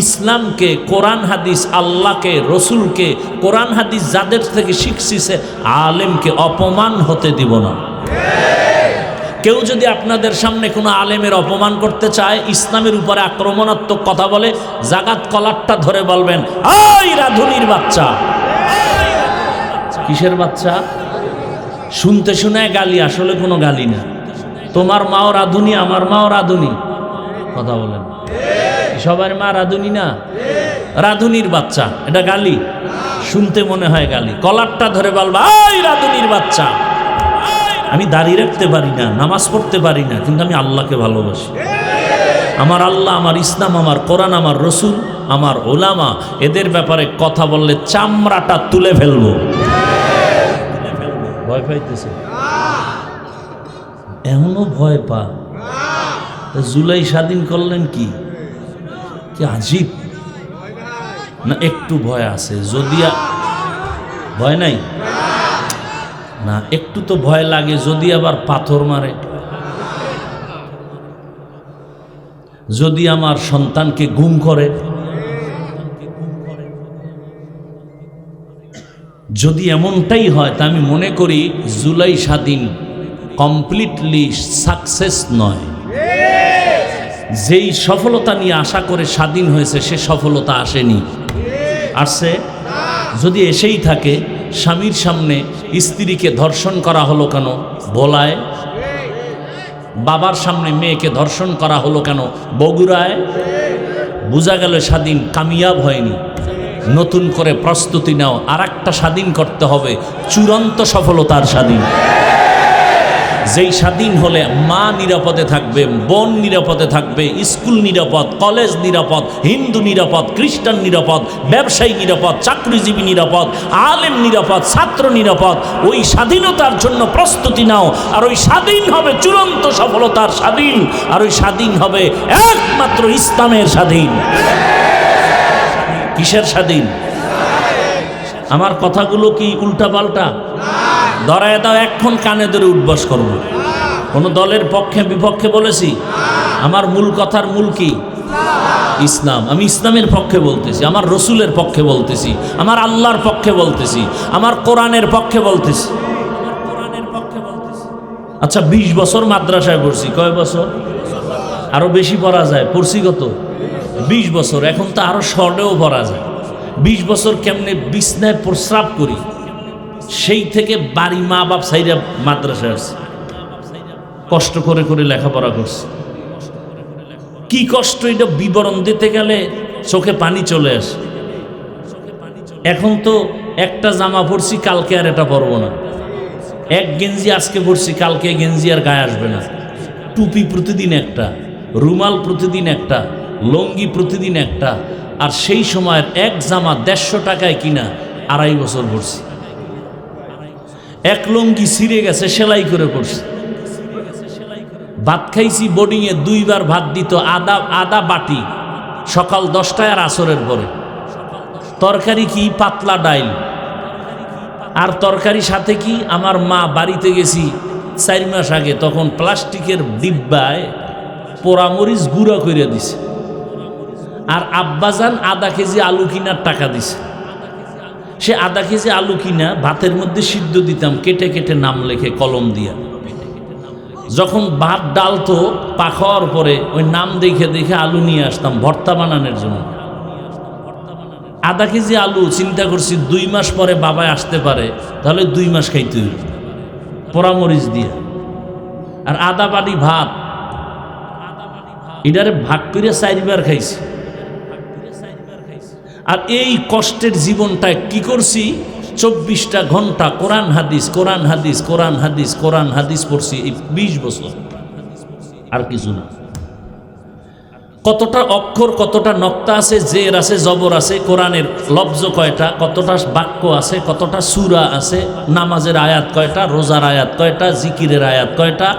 ইসলামকে, কোরআন হাদিস, আল্লাহকে, রসুলকে, কোরআন হাদিস যাদের থেকে শিখছি সে আলেমকে অপমান হতে দিব না। কেউ যদি আপনাদের সামনে কোনো আলেমের অপমান করতে চায়, ইসলামের উপরে আক্রমণাত্মক কথা বলে, জাগাত কলারটা ধরে বলবেন, ওই রাধুনির বাচ্চা। কিসের বাচ্চা? শুনতে শোনায় গালি, আসলে কোনো গালি না। তোমার মাও রাধুনি, আমার মাও রাধুনি। কথা বলেন, সবার মা রাধুনি না? রাধুনির বাচ্চা, এটা গালি? শুনতে মনে হয় গালি। কলারটা ধরে বলবা, ওই রাধুনির বাচ্চা। আমি দাঁড়িয়ে রাখতে পারি না, নামাজ পড়তে পারি না, কিন্তু আমি আল্লাহকে ভালোবাসি। আমার আল্লাহ, আমার ইসলাম, আমার কোরআন, আমার রসুল, আমার ওলামা, এদের ব্যাপারে কথা বললে চামড়াটা তুলে ফেলবো। ভয় পাইতেছে? এমনও ভয় পা? জুলাই স্বাধীন করলেন কি? কি আজীব না? একটু ভয় আছে। যদি ভয় নাই না, একটু তো ভয় লাগে যদি আবার পাথর মারে, যদি আমার সন্তানকে গুম করে, যদি এমনটাই হয়, তা আমি মনে করি জুলাই স্বাধীন কমপ্লিটলি সাকসেস নয়। যেই সফলতা নিয়ে আশা করে স্বাধীন হয়েছে, সে সফলতা আসেনি। আসছে? যদি এসেই থাকে, স্বামীর সামনে স্ত্রীকে ধর্ষণ করা হলো কেন ভোলায়? বাবার সামনে মেয়েকে ধর্ষণ করা হলো কেন বগুড়ায়? বোঝা গেল স্বাধীন কামিয়াব হয়নি। নতুন করে প্রস্তুতি নাও, আর একটা স্বাধীন করতে হবে, চূড়ান্ত সফলতার স্বাধীন। যেই স্বাধীন হলে মা নিরাপদে থাকবে, বোন নিরাপদে থাকবে, স্কুল নিরাপদ, কলেজ নিরাপদ, হিন্দু নিরাপদ, খ্রিস্টান নিরাপদ, ব্যবসায়ী নিরাপদ, চাকরিজীবী নিরাপদ, আলেম নিরাপদ, ছাত্র নিরাপদ। ওই স্বাধীনতার জন্য প্রস্তুতি নাও, আর ওই স্বাধীন হবে চূড়ান্ত সফলতার স্বাধীন, আর ওই স্বাধীন হবে একমাত্র ইসলামের স্বাধীন। কিসের স্বাধীন? আমার কথাগুলো কি উল্টাপাল্টা? ধরায় দাও, এখন কানে ধরে উঠবাস করব। কোনো দলের পক্ষে বিপক্ষে বলেছি? আমার মূল কথার মূল কি? ইসলাম। আমি ইসলামের পক্ষে বলতেছি, আমার রসুলের পক্ষে বলতেছি, আমার আল্লাহর পক্ষে বলতেছি, আমার কোরআনের পক্ষে বলতেছি। আচ্ছা, 20 বছর মাদ্রাসায় পড়ছি। কয় বছর? আরো বেশি পড়া যায়। পড়ছি কত? 20 বছর। এখন তো আরো শর্টেও পড়া যায়। 20 বছর কেমনে বিছনায় প্রস্রাব করি, সেই থেকে বাড়ি মা বাপ সাইরা মাদ্রাসায় আসছে, কষ্ট করে করে লেখাপড়া করছে। কি কষ্ট এটা বিবরণ দিতে গেলে চোখে পানি চলে আসে। এখন তো একটা জামা পরছি, কালকে আর এটা পরবো না। এক গেঞ্জি আজকে পরছি, কালকে গেঞ্জি আর গায়ে আসবে না। টুপি প্রতিদিন একটা, রুমাল প্রতিদিন একটা, লঙ্গি প্রতিদিন একটা। আর সেই সময়ের এক জামা 150 টাকায় কিনা 2.5 বছর পরছি। এক লঙ্গি ছিঁড়ে গেছে, সেলাই করে পড়ছি। ভাত খাইছি বোর্ডিংয়ে, 2 বার ভাত দিত, আদা বাটি, সকাল 10টায় আর আসরের পরে। তরকারি কি? পাতলা ডাইল। আর তরকারি সাথে কি? আমার মা বাড়িতে গেছি 4 মাস আগে, তখন প্লাস্টিকের ডিব্বায় পোড়ামরিচ গুঁড়া করে দিছে। আর আব্বাজান আধা কেজি আলু কিনার টাকা দিছে। সে আধা কেজি আলু কিনা ভাতের মধ্যে সিদ্ধ দিতাম, কেটে কেটে নাম লেখে কলম দিয়া। যখন ভাত ডালতো পাখার পরে ওই নাম দেখে দেখে আলু নিয়ে আসতাম ভর্তা বানানোর জন্য। আধা কেজি আলু চিন্তা করছি 2 মাস পরে বাবায় আসতে পারে, তাহলে 2 মাস খাইতে হইল পোড়ামরিচ দিয়া। আর আধা বাটি ভাত, এটারে ভাগ করে 4 বার খাইছি। আর এই কষ্টের জীবনটায় কি করছি? 24টা ঘন্টা কোরআন হাদিস, কোরআন হাদিস, কোরআন হাদিস, কোরআন হাদিস পড়ছি এই 20 বছর, আর কিছু না। কতটা অক্ষর, কতটা নক্তা আছে, জের আছে, জবর আছে, কোরআনের লফজ কয়টা, কতটা বাক্য আছে, কতটা সূরা আছে, নামাজের আয়াত কয়টা, রোজার আয়াত কয়টা, জিকিরের আয়াত কয়টা,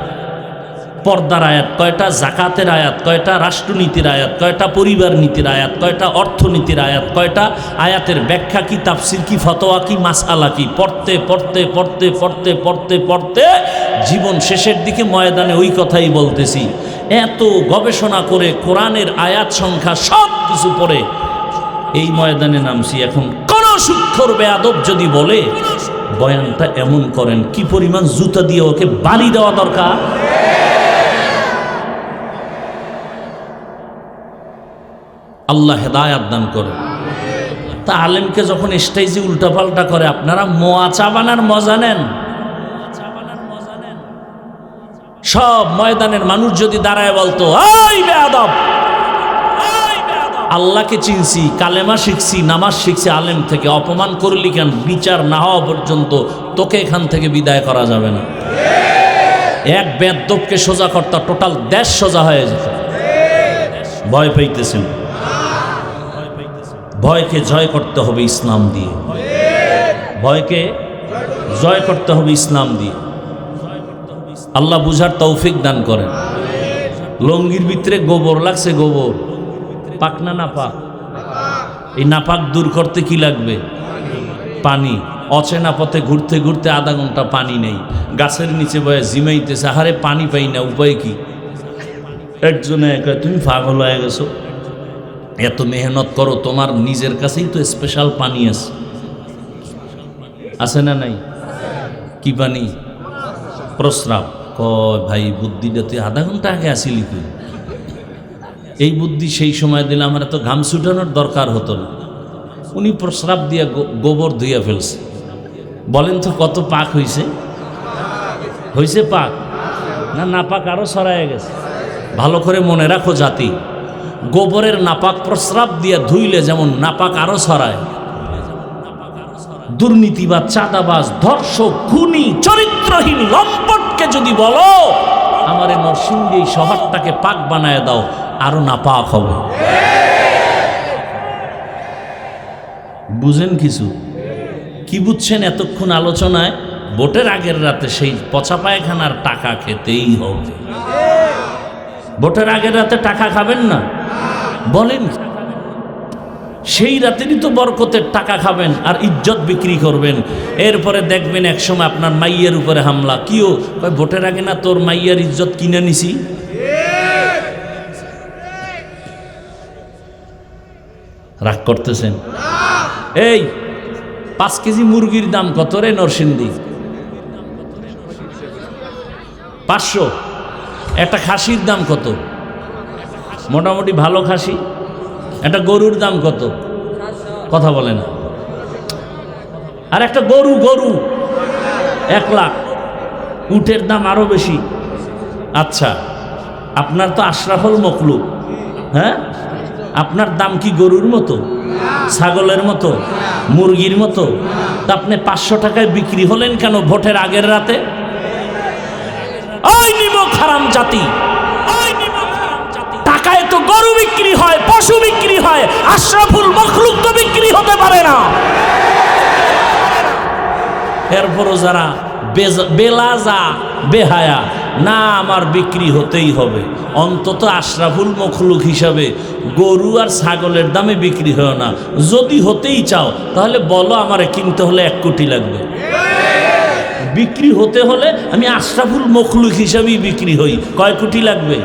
পর্দার আয়াত কয়টা, জাকাতের আয়াত কয়টা, রাষ্ট্রনীতির আয়াত কয়টা, পরিবার নীতির আয়াত কয়টা, অর্থনীতির আয়াত কয়টা, আয়াতের ব্যাখ্যা কি, তাফসির কি, ফতোয়া কি, মাসআলা কি, পড়তে পড়তে পড়তে পড়তে পড়তে পড়তে জীবন শেষের দিকে ময়দানে ওই কথাই বলতেছি। এত গবেষণা করে কোরআনের আয়াত সংখ্যা সব কিছু পড়ে এই ময়দানে নামছি। এখন কোন সূক্ষ্ম বেয়াদব যদি বলে বয়ানটা এমন করেন, কি পরিমাণ জুতা দিয়ে ওকে বাড়ি দেওয়া দরকার। আল্লাহ হেদায়াত দান করে। তা আলেমকে যখন স্টেজে উল্টাপাল্টা করে, আপনারা মোয়া চা বানার মজা নেন। সব ময়দানের মানুষ যদি দাঁড়ায় বলতো, ওই বেয়াদব, আল্লাহকে চিনছি, কালেমা শিখছি, নামাজ শিখছি, আলেম থেকে অপমান করলি কেন? বিচার না হওয়া পর্যন্ত তোকে এখান থেকে বিদায় করা যাবে না। এক বেয়াদবকে সোজা করতে টোটাল দেশ সোজা হয়ে যেত। ভয় পাইতেছেন? ভয়কে জয় করতে হবে ইসলাম দিয়ে। ভয়কে জয় করতে হবে ইসলাম দিয়ে। আল্লাহ বুঝার তৌফিক দান করেন। লঙ্গির ভিতরে গোবর লাগছে, গোবর পাক না নাপাক? এই নাপাক দূর করতে কি লাগবে? পানি। অচেনা পথে ঘুরতে ঘুরতে আধা ঘন্টা পানি নেই, গাছের নিচে বয়ে জিমাইতেছে, আহারে পানি পাই না, উপায় কি? একজনে কয়, তুমি পাগল হয়ে গেছো, এত মেহনত করো, তোমার নিজের কাছেই তো স্পেশাল পানি আছে না নাই? কি পানি? প্রস্রাব। কয় ভাই, বুদ্ধিটা তুই আধা ঘন্টা আগে আসিলি তুই। এই বুদ্ধি সেই সময় দিলে আমার এত ঘাম ছুটানোর দরকার হতো না। উনি প্রস্রাব দিয়ে গোবর ধুইয়া ফেলছে। বলেন তো কত পাক হয়েছে? হয়েছে পাক না নাপাক আরো ছড়ায় গেছে? ভালো করে মনে রাখো জাতি, গোবরের নাপাক প্রস্রাব দিয়ে ধুইলে যেমন নাপাক আরো ছড়ায়, দুর্নীতিবাজ, চাঁদাবাজ, ধর্ষক, খুনি, চরিত্রহীন লম্পটকে যদি বলো আমারে নরসিংদী এই শহরটাকে পাক বানায় দাও, আরো না পাক হবে। বুঝেন কিছু কি বুঝছেন এতক্ষণ আলোচনায়? ভোটের আগের রাতে সেই পচা পায়খানার টাকা খেতেই হবে। ভোটের আগের রাতে টাকা খাবেন না বলেন? সেই রাতেরই তো বরকতের টাকা খাবেন আর ইজ্জত বিক্রি করবেন। এরপরে দেখবেন একসময় আপনার মাইয়ের উপরে হামলা। কিও ভোটের আগে না তোর মাইয়ার ইজ্জত কিনে নিছি? রাগ করতেছেন? এই 5 কেজি মুরগির দাম কত রে নরসিংদী? 500। একটা খাসির দাম কত? মোটামুটি ভালো খাসি একটা গরুর দাম কত? কথা বলে না। আর একটা গরু 1 লাখ। উটের দাম আরো বেশি। আচ্ছা, আপনার তো আশরাফুল মখলুক, হ্যাঁ? আপনার দাম কি গরুর মতো, ছাগলের মতো, মুরগির মতো? তা আপনি 500 টাকায় বিক্রি হলেন কেন ভোটের আগের রাতে? ওই নিমক হারাম জাতি, টাকায় তো গরু বিক্রি হয়, পশু বিক্রি হয়, আশরাফুল মখলুক তো বিক্রি হতে পারে না। এরপরও যারা বেলাজা বেহায়া, না আমার বিক্রি হতেই হবে, অন্তত আশরাফুল মখলুক হিসাবে গরু আর ছাগলের দামে বিক্রি হয় না। যদি হতেই চাও তাহলে বলো আমারে কিনতে হলে 1 কোটি লাগবে। বিক্রি হতে হলে আমি আশরাফুল মখলুক হিসাবেই বিক্রি হই। কয় কোটি লাগবে?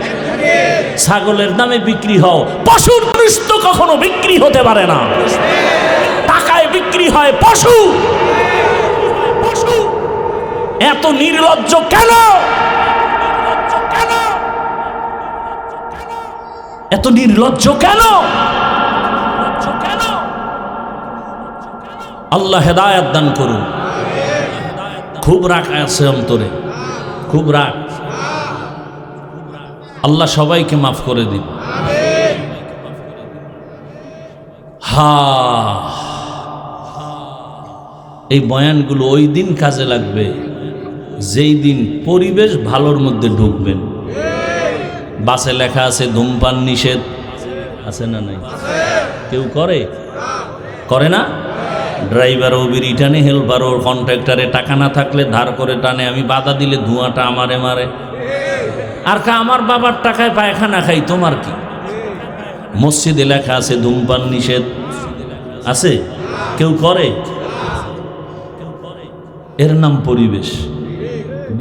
ছাগলের দামে বিক্রি হও, পশুর দৃষ্ট কখনো বিক্রি হতে পারে না। টাকায় বিক্রি হয় পশু। এত নির্লজ্জ কেন? এত নির্লজ্জ কেন? আল্লাহ হেদায়েত দান করুন। খুব রাগ আছে অন্তরে, খুব রাগ। আল্লাহ সবাইকে মাফ করে দিন। এই বয়ানগুলো ওই দিন কাজে লাগবে যেই দিন পরিবেশ ভালোর মধ্যে ঢুকবেন। বাসে লেখা আছে ধূমপান নিষেধ, আছে না নাই? কেউ করে না? ড্রাইভারও বিড়ি টানে, হেল্পারও কন্ট্রাক্টরে টাকা না থাকলে ধার করে টানে। আমি বাধা দিলে ধোঁয়াটা আমারে মারে। আর আমার বাবার টাকায় পায়খানা খাই, তোমার কি? মসজিদে লেখা আছে ধূমপান নিষেধ, আছে? কেউ করে? এর নাম পরিবেশ।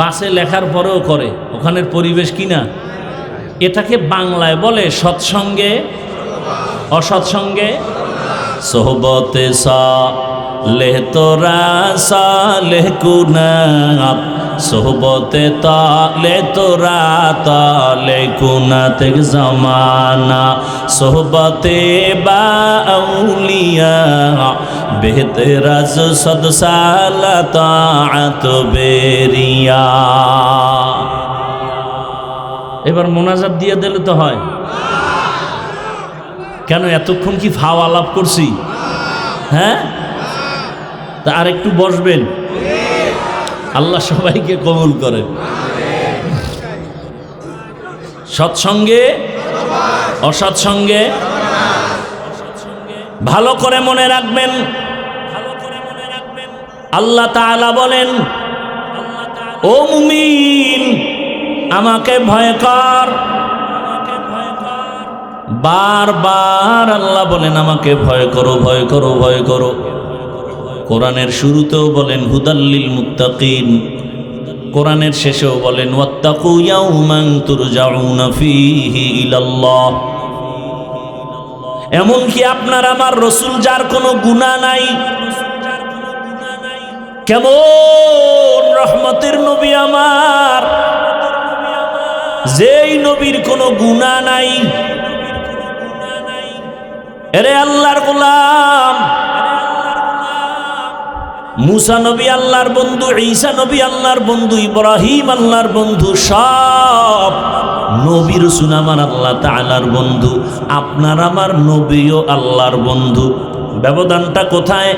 বাসে লেখার পরেও করে, ওখানের পরিবেশ কিনা? এটাকে বাংলায় বলে সৎসঙ্গে অসৎসঙ্গে সোহবতে সালেহ তোরা সালেহ কুনাত, সোহবতে তালে তোরা তালে কুনাত জামানা, সোহবতে বা আউলিয়া বেহতরাজ সদ সালাত বেরিয়া। এবার মোনাজাত দিয়ে দিলে তো হয়। কেন এতক্ষণ কি ফাও আলাপ করছি? হ্যাঁ, তা আর একটু বসবেন। আল্লাহ সবাইকে কবুল করেন। সৎসঙ্গে অসৎসঙ্গে ভালো করে মনে রাখবেন। আল্লাহ তাআলা বলেন, ও মুমিন আমাকে ভয় কর। বারবার আল্লাহ বলেন আমাকে ভয় করো, ভয় করো, ভয় করো। কোরআনের শুরুতেও বলেন হুদাল্লিল মুত্তাকিন, কোরআনের শেষেও বলেন ওয়াত্তাকু ইয়াওমান তুরজাউনা ফীহি ইলাল্লাহ। এমনকি আপনার আমার রাসূল যার কোনো গুনাহ নাই, কেমন রহমতের নবী আমার, যেই নবীর কোনো গুনাহ নাই। এরে আল্লাহর গোলাম, মুসা নবী আল্লাহর বন্ধু, ঈসা নবী আল্লাহর বন্ধু, ইব্রাহিম আল্লাহর বন্ধু, সব নবী রাসূল আমার আল্লাহ তাআলার বন্ধু। আপনার আমার নবীও আল্লাহর বন্ধু। ব্যবধানটা কোথায়?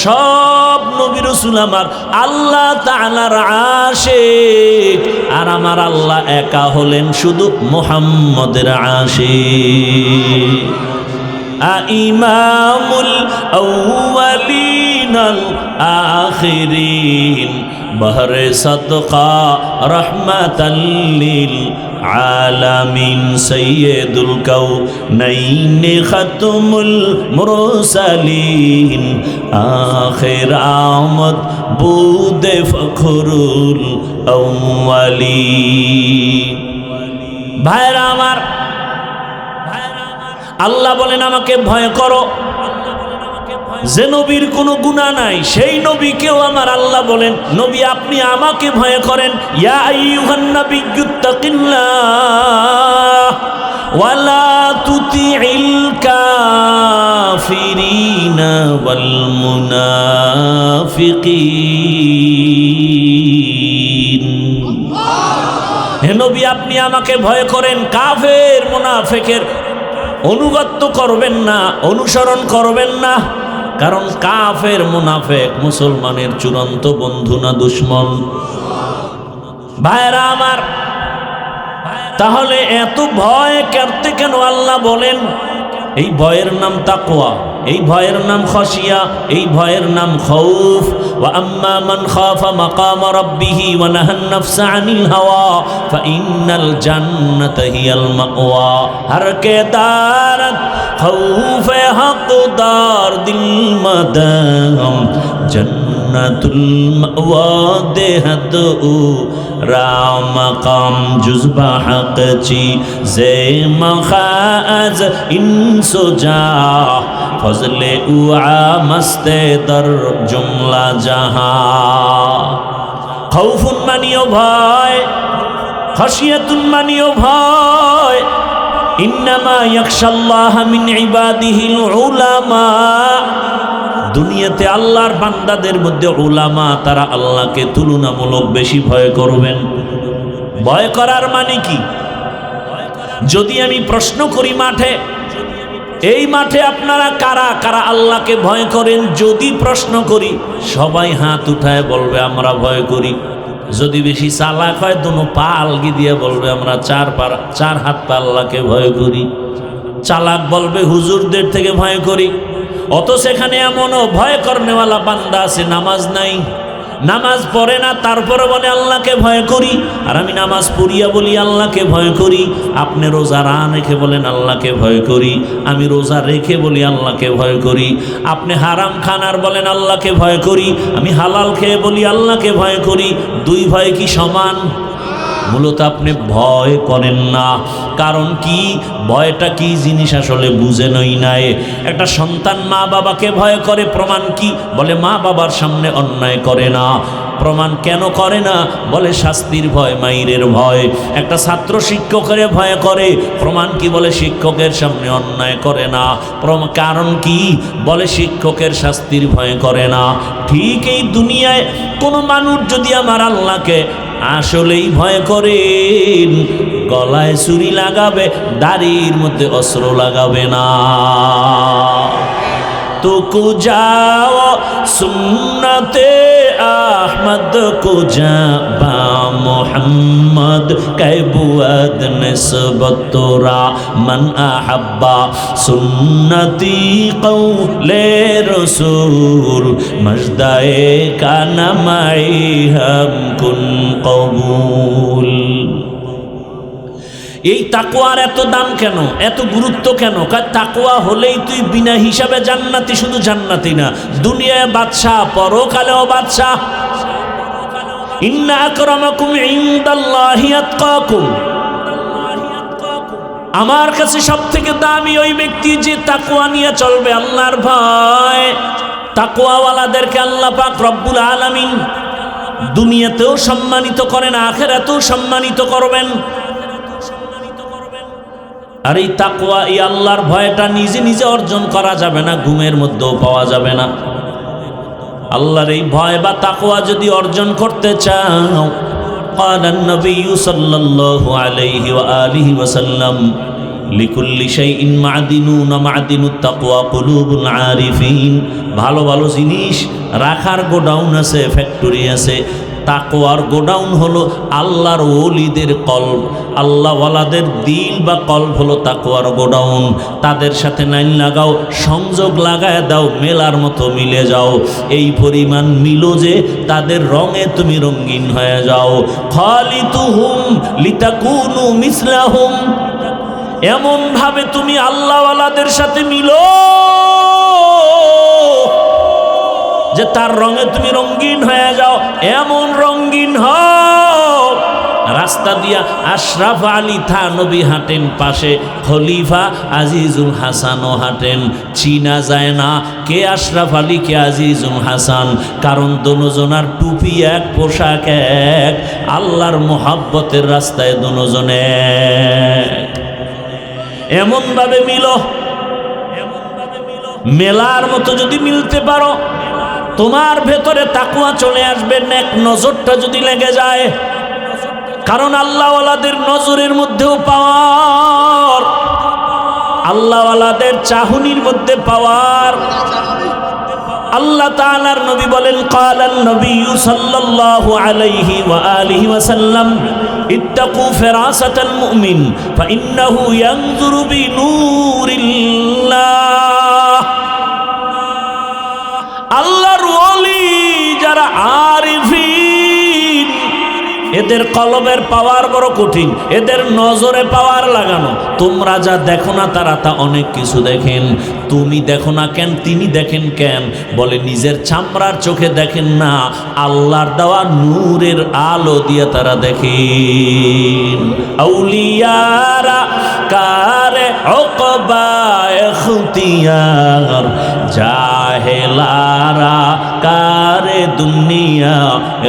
সব নবী রাসূল আমার আল্লাহ তাআলার আশিক, আর আমার আল্লাহ একা হলেন শুধু মুহাম্মদের আশিক। ইমামুল আউয়ালিনাল আখিরিন বহরে সদকা রহমাতাল লিল আলামিন সাইয়্যিদুল কাউনাইন খাতমুল মুরসালিন আখির আমদ বুদে ফখরুল আউয়ালিন। ভাইরা আমার, আল্লাহ বলেন আমাকে ভয় করো। যে নবীর কোনো গুনাহ নাই সেই নবীকেও আমার আল্লাহ বলেন, নবী আপনি আমাকে ভয় করেন। ইয়া আইয়ুহান নাবিয়্যুত্তাকিল্লাহ ওয়ালা তুতিইল কাফিরিনা ওয়াল মুনাফিকিন। হে নবী আপনি আমাকে ভয় করেন, কাফের মুনাফিকের অনুগত্য করবেন না, অনুসরণ করবেন না। কারণ কাফের মুনাফিক মুসলমানের চূড়ান্ত বন্ধু না দুশ্মন? ভাইরা আমার, তাহলে এত ভয় করতে কেন আল্লাহ বলেন? এই ভয়ের নাম তাকওয়া, এই ভয়ের নাম খাশিয়া, এই ভয়ের নাম খাউফ। ওয়া আম্মা মান খাফা মাকাম রাব্বিহি ওয়া নাহান নাফসা আনিল হাওয়া ফাইন্নাল জান্নাতা হিয়াল মাওয়া। হর কে দারত খাউফে হকদার দিল মাদাম জন্নাতুল মাওয়া দেহত ও রামকাম জুজবা হক চি জে মখাজ ইনসুজা ফজলে উআ মস্তে দর জুমলা জাহা। খাউফুন মানিও ভয়, খাশিয়াতুন মানিও ভয়। ইন্নামা ইয়াখশাল্লাহ মিন ইবাদিহিল উলামা। দুনিয়াতে আল্লাহর বান্দাদের মধ্যে উলামা, তারা আল্লাহকে তুলনামূলক বেশি ভয় করবেন। ভয় করার মানে কি? যদি আমি প্রশ্ন করি মাঠে, এই মাঠে আপনারা কারা কারা আল্লাহকে ভয় করেন? যদি প্রশ্ন করি সবাই হাত উঠায় বলবে আমরা ভয় করি। যদি বেশি চালাক হয় দুনো পা আলগি দিয়ে বলবে আমরা চার হাত পা আল্লাহকে ভয় করি। চালাক বলবে হুজুরদের থেকে ভয় করি। অত সেখানে এমনও ভয় করনেওয়ালা বান্দা আছে নামাজ নাই, নামাজ পড়ে না, তারপরে বলে আল্লাহকে ভয় করি। আর আমি নামাজ পড়িয়া বলি আল্লাহকে ভয় করি। আপনি রোজা রেখে বলেন আল্লাহকে ভয় করি, আমি রোজা রেখে বলি আল্লাহকে ভয় করি। আপনি হারাম খান আর বলেন আল্লাহকে ভয় করি, আমি হালাল খেয়ে বলি আল্লাহকে ভয় করি। দুই ভয় কি সমান? মূলত আপনি ভয় করেন না। কারণ কি? ভয়টা কি জিনিস আসলে বুঝেনই নাই। একটা সন্তান মা বাবাকে ভয় করে, প্রমাণ কি? বলে মা বাবার সামনে অন্যায় করে না। প্রমাণ কেন করে না? বলে শাস্তির ভয়, মাইরের ভয়। একটা ছাত্র শিক্ষকের ভয় করে, প্রমাণ কি? বলে শিক্ষকের সামনে অন্যায় করে না। কারণ কি? বলে শিক্ষকের শাস্তির ভয় করে না। ঠিক এই দুনিয়ায় কোনো মানুষ যদি আমার আল্লাহকে আসলেই ভয় করেন, গলায় ছুরি লাগাবে, দাড়ির মধ্যে অস্ত্র লাগাবে না। তো কো যাও সুন্নতে আহমদ কো যাবা মোহাম্মদ কৈবুয়াদ নিসবত তোরা মন আহাব্বা সুন্নতি কৌলে রসুল মজদায়ে কানামাই হাম কুন কবুল। এই তাকওয়ার এত দাম কেন, এত গুরুত্ব কেন? তাকওয়া হলেই তুই বিনা হিসাবে জান্নাতি, শুধু জান্নাতি না, দুনিয়ায় বাদশাহ, পরকালেও বাদশাহ। ইন্না আকরামাকুম ইনদাল্লাহি আতকাকুম। আমার কাছে সবথেকে দামি ওই ব্যক্তি যে তাকওয়া নিয়ে চলবে, আল্লাহর ভয়। তাকওয়াওয়ালাদেরকে আল্লাহ পাক রব্বুল আলামিন দুনিয়াতেও সম্মানিত করেন, আখিরাতেও সম্মানিত করবেন। আর এই তাকওয়া, এই আল্লাহর ভয়টা নিজে নিজে অর্জন করা যাবে না, ঘুমের মধ্যেও পাওয়া যাবে না। আল্লাহর এই ভয় বা তাকওয়া যদি অর্জন করতে চাও, قال النبي صلى الله عليه وآله وسلم লিকুল্লি শাইইন মা'দিনুন মা'দিনুত তাকওয়া কুলুবুল আরিফিন। ভালো ভালো জিনিস রাখার গোডাউন আছে, ফ্যাক্টরি আছে। তাকওয়ার গোডাউন হলো আল্লাহর ওলিদের কলব, আল্লাহওয়ালাদের দিল বা কলব হলো তাকওয়ার গোডাউন। তাদের সাথে লাইন লাগাও, সংযোগ লাগায় দাও, মেলার মতো মিলে যাও। এই পরিমাণ মিলো যে তাদের রঙে তুমি রঙিন হয়ে যাও। খালিতুহুম লিতাকুনু মিসলাহুম, এমন ভাবে তুমি আল্লাহওয়ালাদের সাথে মিলো যে তার রঙে তুমি রঙিন হয়ে যাও, এমন রঙিন হও। রাস্তা দিয়া আশরাফ আলী থানবী হাঁটেন, পাশে খলিফা আজিজুল হাসানও হাঁটেন। চিনা যায় না কে আশরাফ আলী কে আজিজুল হাসান, কারণ দোনোজনার টুপি এক, পোশাক এক। আল্লাহর মোহাব্বতের রাস্তায় দোনোজনে এমন ভাবে মিলো, মেলার মতো যদি মিলতে পারো, তোমার ভেতরে তাকওয়া চলে আসবে। নেক নজরটা যদি লেগে যায়, কারণ আল্লাহওয়ালাদের নজরের মধ্যেও পাওয়ার, আল্লাহওয়ালাদের চাহনির মধ্যে পাওয়ার। আল্লাহ তাআলার নবী বলেন, ক্বালান নবী সাল্লাল্লাহু আলাইহি ওয়া আলিহি ওয়াসাল্লাম, ইত্তাকু ফিরাসাতাল মুমিন ফাইন্নাহু ইয়ানজুরু বিনূরিল্লাহ। আল্লাহর ওলি যারা আরিফিন, এদের কলবের পাওয়ার বড় কঠিন, এদের নজরে পাওয়ার লাগানো। তোমরা যা দেখো না তারা তা অনেক কিছু দেখেন। তুমি দেখো না কেন, তিনি দেখেন কেন? বলে নিজের চামড়ার চোখে দেখেন না, আল্লাহর দেওয়া নূরের আলো দিয়ে তারা দেখেন। আউলিয়ারা কারে উকবা ইখতিয়ার, জাহেলারা কারে দুনিয়া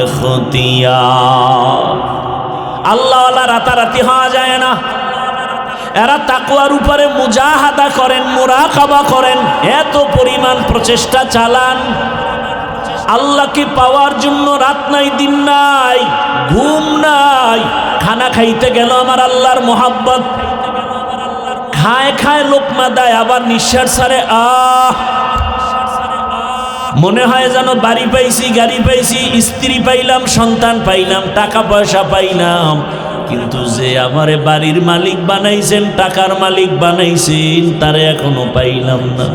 ইখতিয়ার। আল্লাহওয়ালা রাতারাতি হওয়া যায় না। এরা তাকওয়ার উপরে মুজাহাদা করেন, মুরাকাবা করেন, এত পরিমাণ প্রচেষ্টা চালান। আল্লাহকে পাওয়ার জন্য রাত নাই, দিন নাই, ঘুম নাই। খানা খাইতে গেল আমার আল্লাহর মোহাব্বত, খায় খায় লোকমা দেয়, আবার নিঃশ্বাস ছাড়ে, মনে হয় যেন বাড়ি পাইছি, গাড়ি পাইছি, স্ত্রী পাইলাম, সন্তান পাইলাম, টাকা পয়সা পাইলাম। কিন্তু যে আমারে বাড়ির মালিক বানাইছেন, টাকার মালিক বানাইছেন, তারে এখনো পাইলাম না।